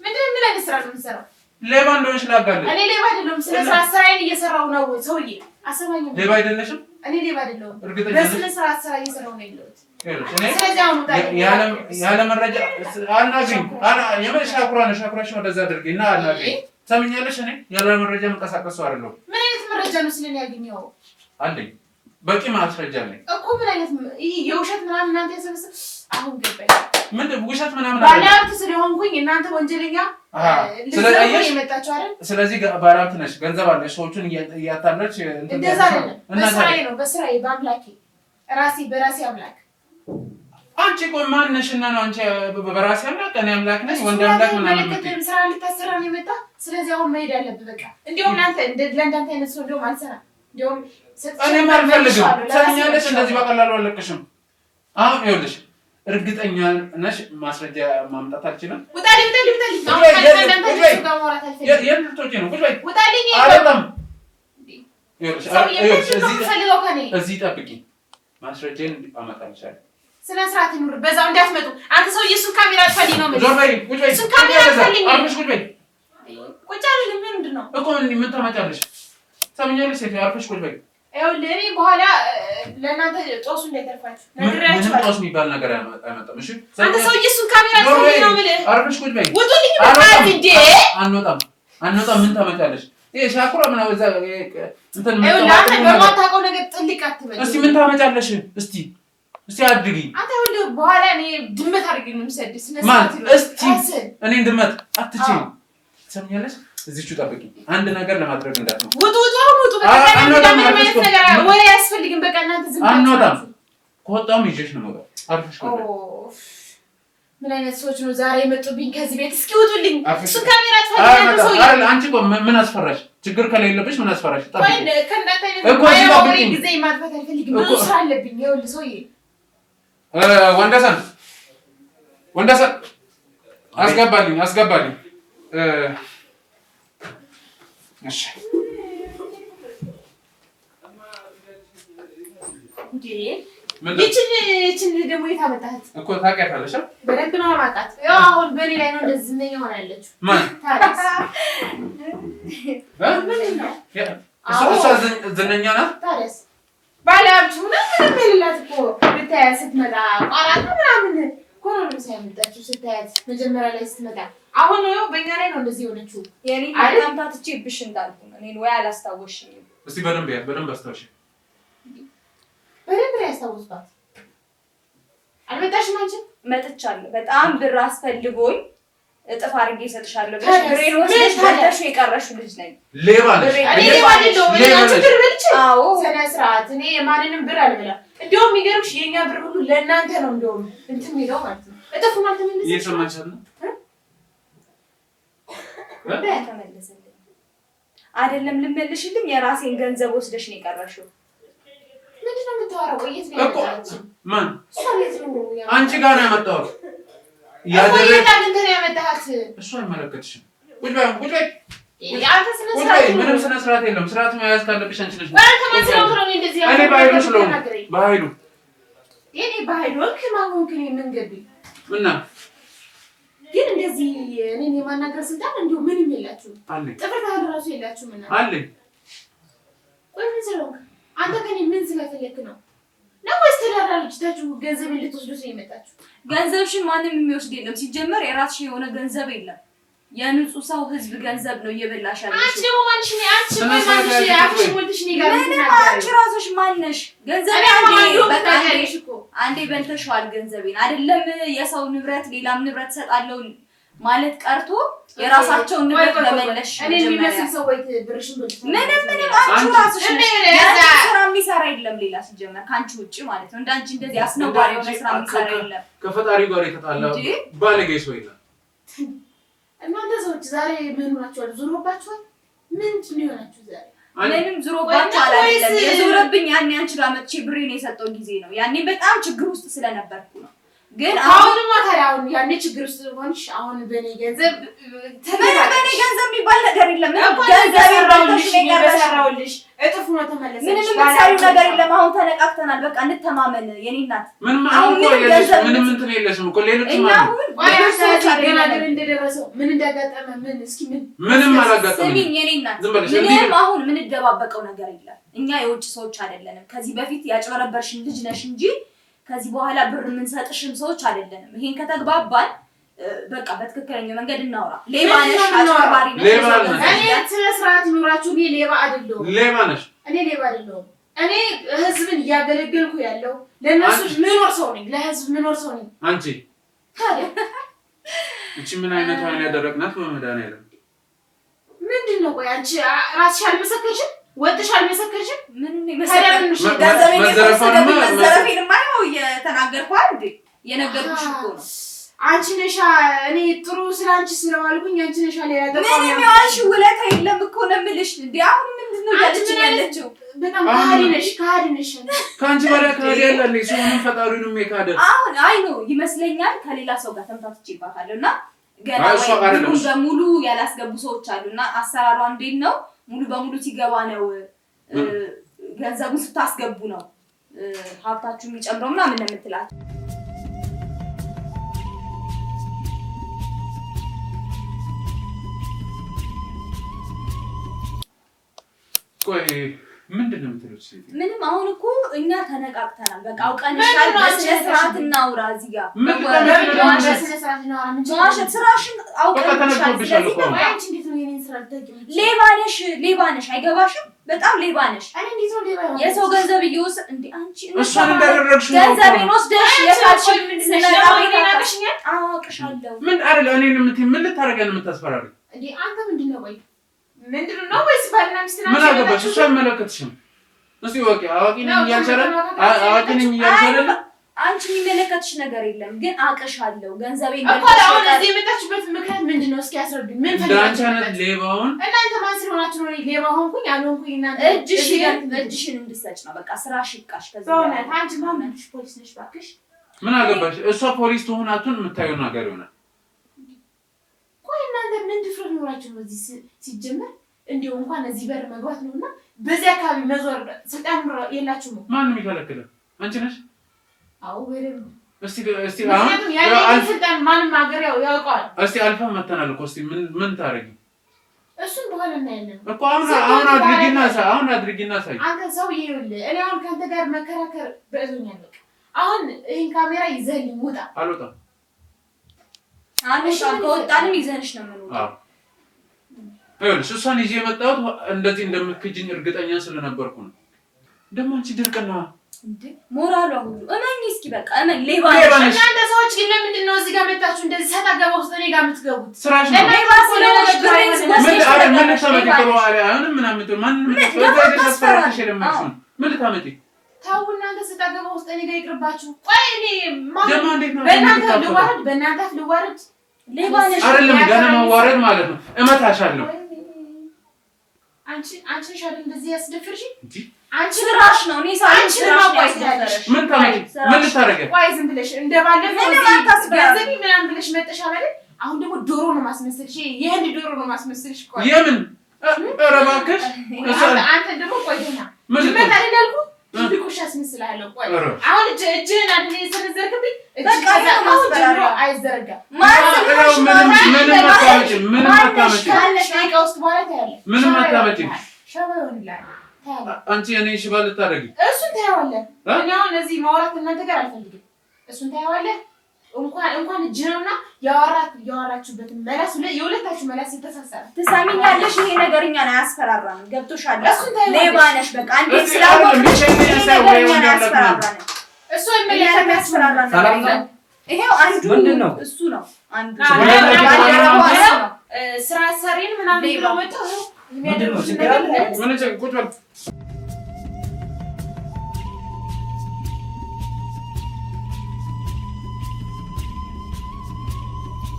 ምንድነው ምን አይነት ስራ ነው የምትሰራው ሌባ እንደሆንሽ ላጋለጥ እኔ ሌባ አይደለሁም ስለ ስራዬን እየሰራው ነው ሰውዬ አሰማኝ ሌባ አይደለሽም እኔ ሌባ አይደለሁም እርግጠኛ በስነ ስርዓት ስራ እየሰራው ነው ያለሁት ያለ መረጃ አናግሪኝ ሻኩራሽ ወደዛ አድርጊና አናግሪኝ ሰምኛለሽ እኔ ያለ መረጃ መንቀሳቀስ ሰው አይደለሁም ምን አይነት መረጃ ነው ስለኔ ያገኘው አለኝ በቂ ማስረጃ አለኝ እኮ ምን አይነት ይሄ የውሸት ምናምን እናንተ የሰበሰብ አሁን ገባኝ ምንድን ውሸት ምናምን ባለሀብት ስለሆንኩኝ እናንተ ወንጀለኛ ስለዚህ የመጣችሁ አይደል ስለዚህ ባለሀብት ነሽ ገንዘብ አለሽ ሰዎችን እያታለች እንደዛ አይደለም በስራዬ በአምላኬ በራሴ አምላክ አንቺ ቆይ ማንነሽና ነው አንቺ በራሴ አምላክ እኔ አምላክ ነኝ ወንድ አምላክ ምናምን ነው ስራ ልታሰራ ነው የመጣ ስለዚህ አሁን መሄድ አለብህ በቃ እንደውም እናንተ ለእንዳንተ አይነት ሰው እንደውም አልሰራም እንደውም እኔም አልፈልግም ሰምኛለሽ እንደዚህ በቀላሉ አልለቅሽም አሁን ይኸውልሽ እርግጠኛ ነሽ ማስረጃ ማምጣት አልችልም ውጣልኝ እዚህ ጠብቂ ማስረጃን አመጣልሻለሁ ስለ ስርዓት ይኑር በዛው እንዳትመጡ አንተ ሰው የሱን ካሜራ አጥፋልኝ ነው ማለት ዞር በይ ቁጭ በይ እሱን ካሜራ አጥፋልኝ አርፈሽ ቁጭ በይ ቁጭ አይደለም ምንድን ነው እኮ ምን ታመጫለሽ ሰምኛለሽ ሴት አርፈሽ ቁጭ በይ ይኸውልህ እኔ በኋላ ለእናንተ ጦሱ እንዳይተርፋችሁ ነግሬያችኋለሁ ምንም ጦስ የሚባል ነገር አይመጣም እሺ አንተ ሰው የሱን ካሜራ አጥፋልኝ ነው ማለት አርፈሽ ቁጭ በይ ውጡልኝ በቃ እንዴ አንወጣም ምን ታመጫለሽ ይሄ ሻኩራ ምናምን እዛ እንትን ለአንተ በማታውቀው ነገር ጥልቅ አትበል። እስቲ ምን ታመጫለሽ? እስቲ አድርጊ። አንተ ወንድ በኋላ እኔ ድመት አድርጊ ነው የምሰድስ። እስቲ እኔን ድመት አትችይም። ትሰምኛለሽ? እዚቹ ጠብቂ። አንድ ነገር ለማድረግ እንዳትሞክሪ። ውጡ። በቃ ወሬ አያስፈልግም። በቃ እናንተ ዝም ብላችሁ አንወጣም። ከወጣሁም ይዤሽ ነው የምወጣው። አርፈሽ ምን አይነት ሰዎች ነው ዛሬ የመጡብኝ ከዚህ ቤት? እስኪ ውጡልኝ። እሱ ካሜራ ታያለሽ ነው ሰው። አንቺ እኮ ምን አስፈራሽ? ችግር ከሌለብሽ ምን አስፈራሽ? ጠብቂ እኮ እዚህ ጊዜ ማጥፋት አልፈልግም። ብዙ ስራ አለብኝ። ይኸውልህ ሰውዬ ወንደሰን አስገባልኝ። እሺ ይችን ደግሞ የት አመጣሃት እኮ ታውቂያታለሽ? በደንብ ነው የማውቃት። ያው አሁን በእኔ ላይ ነው እንደዚህ ዝነኛ ሆና ያለችው። ማን ታዲያ? እሷ ዝነኛ ናት። ታዲያስ ባለሀብት ምንም የሌላት እኮ ብታያት ስትመጣ ቋራጥ ምናምን እኮ ነው ልብስ ያመጣችው ስታያት መጀመሪያ ላይ ስትመጣ። አሁን ነው በእኛ ላይ ነው እንደዚህ የሆነችው። የኔ ታምታትቼብሽ እንዳልኩ ነው። እኔን ወይ አላስታወሽኝም። እስቲ በደንብ አስታውሽ። በደንብ ያስታውስባት። አልመጣሽም አንቺ? መጥቻለሁ። በጣም ብር አስፈልጎኝ እጥፍ አድርጌ እሰጥሻለሁ ብለሽ ብሬን ወስደሽ ታደርሽ የቀረሽው ልጅ ነኝ። ሌባ ነሽ። እኔ ሌባ አይደለሁም። እኔ አንቺ ብር በልቼ? አዎ ስነ ስርዓት። እኔ የማንንም ብር አልበላም። እንደውም የሚገርምሽ የኛ ብር ሁሉ ለእናንተ ነው እንደውም እንትን የሚለው ማለት ነው። እጥፉን አልተመለሰልሽም? እየሰማሽ ነው ተመለሰልኝ አይደለም ልመልሽልኝ። የራሴን ገንዘብ ወስደሽ ነው የቀረሽው። ምንድን ነው የምታወራው? ቆየት ነው ያመጣችው። ማን? አንቺ ጋር ነው ያመጣሁት። ያመጣሃት እሱ አይመለከትሽም። ቁጭ በይ። ምንም ስነ ስርዓት የለም። ስርዓት መያዝ ካለብሽ አንቺ ነሽ። እኔ በኃይሉ ስለሆነ በኃይሉ መንገድ እና ግን እንደዚህ እኔን የማናገር ስልጣን እንዲሁ ምንም የላችሁም። ጥፍር ራሱ የላችሁም። እና አለኝ። ቆይ ምን ስለሆንክ አንተ ከኔ ምን ስለፈለክ ነው? ወይስ ተዳራ ልጅታችሁ ገንዘብ ልትወስዱ ነው የመጣችሁ? ገንዘብሽን ማንም የሚወስድ የለም። ሲጀመር የራስሽ የሆነ ገንዘብ የለም። የንጹህ ሰው ህዝብ ገንዘብ ነው እየበላሽ ያለሽ። አንቺ ደግሞ ማንሽ ነሽ? አንቺ ማንሽ አፍሽ ሞልተሽ ነው ጋር አንቺ ራስሽ ማንሽ? ገንዘብ አንዴ በልተሽዋል ገንዘቤን። አይደለም የሰው ንብረት ሌላም ንብረት ሰጣለው ማለት ቀርቶ የራሳቸውን ንብረት ለመለሽ እኔ የሚመስል ሰው ወይ ብርሽን ምንም አንቺ ራስሽ ስራ የሚሰራ የለም ሌላ ሲጀመር ካንቺ ውጪ ማለት ነው። እንዳንቺ እንደዚህ አስነዋሪ የሆነ ስራ የሚሰራ የለም። ከፈጣሪ ጋር የተጣላ ባለጌ ሰው የለም። እናንተ ሰዎች ዛሬ ምን ሆናችኋል? ዙሮባችኋል? ምንድን ነው የሆናችሁ ዛሬ? ምንም ዙሮባችኋል አይደለም። የዞረብኝ ያኔ አንቺ ጋር መጥቼ ብሬን የሰጠው ጊዜ ነው። ያኔ በጣም ችግር ውስጥ ስለነበርኩ ነው። ግን አሁንማ ታዲያ አሁን ያኔ ችግር ውስጥ ሆንሽ አሁን በኔ ገንዘብ በኔ ገንዘብ የሚባል ነገር የለም። ገንዘብ የሰራሁልሽ እጥፍ ነው ተመለሰ። ምንም የምትሰሪው ነገር የለም። አሁን ተነቃቅተናል። በቃ እንተማመን የኔ እናት። ምንም እንትን የለሽም እኮ ሌሎች ማለት ገና ግን እንደደረሰው ምን እንዳጋጠመ ምን እስኪ ምንም አላጋጠመም። ስሚኝ የኔ እናት፣ ምንም አሁን ምን እንደባበቀው ነገር የለም። እኛ የውጭ ሰዎች አይደለንም። ከዚህ በፊት ያጭበረበርሽን ልጅ ነሽ እንጂ ከዚህ በኋላ ብር የምንሰጥሽም ሰዎች አይደለንም። ይሄን ከተግባባን በቃ በትክክለኛው መንገድ እናውራ። ሌባ ነሽ፣ አጭበርባሪ ነሽ። እኔ ስነ ስርዓት ኑራችሁ። እኔ ሌባ አይደለሁም። ሌባ ነሽ። እኔ ሌባ አይደለሁም። እኔ ህዝብን እያገለገልኩ ያለው ለነሱ ምኖር ሰው ነኝ። ለህዝብ ምኖር ሰው ነኝ። አንቺ ታዲያ እቺ ምን አይነት ዋና ያደረግናት በመድኃኒዓለም ምንድነው? ቆይ አንቺ ራስሽ አልመሰከርሽም? ወጥሽ አልመሰከርሽም? ምን ይመሰከርሽ? ገንዘቤንማ ነው እየተናገርኩ አይደል? የነገርኩሽ እኮ ነው። አንቺ ነሻ እኔ ጥሩ ስላንቺ ስለዋልኩኝ አንቺ ነሻ ሌላ ደፋ ምን የሚዋልሽ ውለታ የለም እኮ ነው የምልሽ። እንዴ አሁን ምንድነው ያለችኝ ያለችው? በጣም ካዲ ነሽ። ካንቺ በላይ ካዲ ያለኝ ሲሆን ፈጣሪውንም የካደ አሁን አይ ነው ይመስለኛል። ከሌላ ሰው ጋር ተምታትቼባታለሁና ገና ወይ በሙሉ ያላስገቡ ሰዎች አሉና አሰራሯ እንዴት ነው? ሙሉ በሙሉ ሲገባ ነው ገንዘቡን ስታስገቡ ነው ሀብታችሁ የሚጨምረው ምናምን ነው የምትላቸው። ቆይ ምንድን ነው የምትሉት? ምንም አሁን እኮ እኛ ተነቃቅተናል። በቃ አውቀንሻል። በስነ ስርዓት እናውራ። እዚህ ጋር በስነ ስርዓት እናውራ። ምን ስራሽን አውቀንሻል። ስለዚህ አንቺ እንዴት ነው የኔን ስራ ሌባ ነሽ አይገባሽም? በጣም ሌባ ነሽ። እኔ እንዴት ነው ሌባ? የሰው ገንዘብ እየወሰድሽ እንዴ አንቺ? እሷን እንዳደረግሽ ነው። ገንዘቤን ወስደሽ የታልሽኝ ምንድነሽ? አውቅሻለሁ። ምን አይደል? እኔን ምን ልታረጋኝ ነው የምታስፈራሪው? እንዴ አንተ ምንድነው? ቆይ ምንድነው? ወይስ ባልና ሚስት ናችሁ? ምን አገባሽ? እሷ አይመለከትሽም። እስቲ ወቂ አዋቂ ነኝ እያልሻለሁ አዋቂ ነኝ እያልሻለሁ። አንቺ የሚመለከትሽ ነገር የለም፣ ግን አውቅሻለሁ። ገንዘቤን እኮ አሁን እዚህ የመጣችበት ምክንያት ምንድነው? እስኪ አስረዱኝ። ምን ፈልጋችሁ? ሌባውን እናንተ ማን ስለሆናችሁ ነው ሌባ ሆንኩኝ አልሆንኩኝ? እናንተ እጅሽን እንድትሰጭ ነው በቃ ስራሽ ይብቃሽ። ከዚህ በእውነት አንቺ ማንሽ ፖሊስ ነሽ? እባክሽ ምን አገባሽ? እሷ ፖሊስ ትሆናቱን የምታየው ነገር ይሆናል። ቆይ እናንተ ምን ድፍረት ኖራችሁ ነው እዚህ ሲጀመር እንዲሁ እንኳን እዚህ በር መግባት ነውና በዚህ አካባቢ መዞር ስልጣን የላችሁም? ማንም ይከለክላል? አንቺ ነሽ? አዎ በደምብ እስቲ አሁን ያለው ስልጣን ማንም ሀገር ያውቀዋል። እስቲ አልፋ መተናል እኮ እስቲ ምን ታረጊ? እሱን በኋላ እናያለን እኮ አሁን አድርጊና ሳይ አንተ ሰው ይኸውልህ፣ እኔ አሁን ከአንተ ጋር መከራከር በእዞኛል። በቃ አሁን ይሄን ካሜራ ይዘህልኝ ውጣ። አልወጣም። ከወጣንም ይዘንሽ ነው የምንወጣው። ይኸውልሽ እሷን ይዤ የመጣሁት እንደዚህ እንደምትክጂኝ እርግጠኛ ስለነበርኩ ነው። ደግሞ አንቺ ድርቅና እንዴ ሞራሏ ሁሉ እመኝ እስኪ በቃ እመኝ። ሌባ ነሽ። እናንተ ሰዎች ግን ለምንድን ነው እዚህ ጋር መጣችሁ እንደዚህ ሰጣ ገባ ውስጥ እኔ ጋር የምትገቡት? ስራሽ ነው። ሌባ ስለሆነሽ ብሬንስ ምን ልታመጪ ምንም ምናምን ማንም ምን ልታመጪ? ተው እናንተ ሰጣ ገባ ውስጥ እኔ ጋር ይቅርባችሁ። ቆይ እኔ ደግሞ እንዴት ነው በእናንተ ልዋረድ? ሌባ ነሽ አይደለም ገና መዋረድ ማለት ነው። እመታሻለሁ። አንቺ ነሽ አይደል እንደዚህ ያስደፍርሽ? አንቺ ስራሽ ነው። እኔ ሳይንስ ስራሽ ነው። ምን ታመጪ? ምን ልታረጊ? ቆይ ዝም ብለሽ እንደባለፈው ገንዘብ ምናምን ብለሽ መጠሻ ማለት አሁን ደግሞ ዶሮ ነው ማስመሰልሽ። ይሄን ዶሮ ነው ማስመሰልሽ። ቆይ የምን ኧረ እባክሽ አንተ ደግሞ ቆይተኛ ምን ታደርጋለህ? ትልቁሽ አስመስላለሁ። ቆይ አሁን እጅህን አንዴ ሰነዘርክብኝ። በቃ ነው አይዘረጋም። ምንም አታመጪ። ደቂቃ ውስጥ በኋላ ታያለህ። ምንም አታመጪ። ሸባ ይሆንልሃል። አንቺ እኔ ሽባ ልታደርጊ? እሱን ታየዋለህ። እኔ አሁን እዚህ ማውራት እናንተ ጋር አልፈልግም። እሱን ታየዋለህ። እንኳን እጅ ነውና ያወራችሁበትን መላስ የሁለታችሁ መላስ የተሳሰረ ትሰሚኛለሽ? ይሄ ነገር እኛን አያስፈራራንም። ገብቶሻል? ሌባ ነሽ በቃ አንዴ ስላወቅሽ እኛን አያስፈራራንም። እሱ የሚያስፈራራ ነገር የለም። ይሄው አንዱ እሱ ነው። አንዱ ስራ ሰሪን ምናምን ብሎ መጣ። ምን ቁጭ በል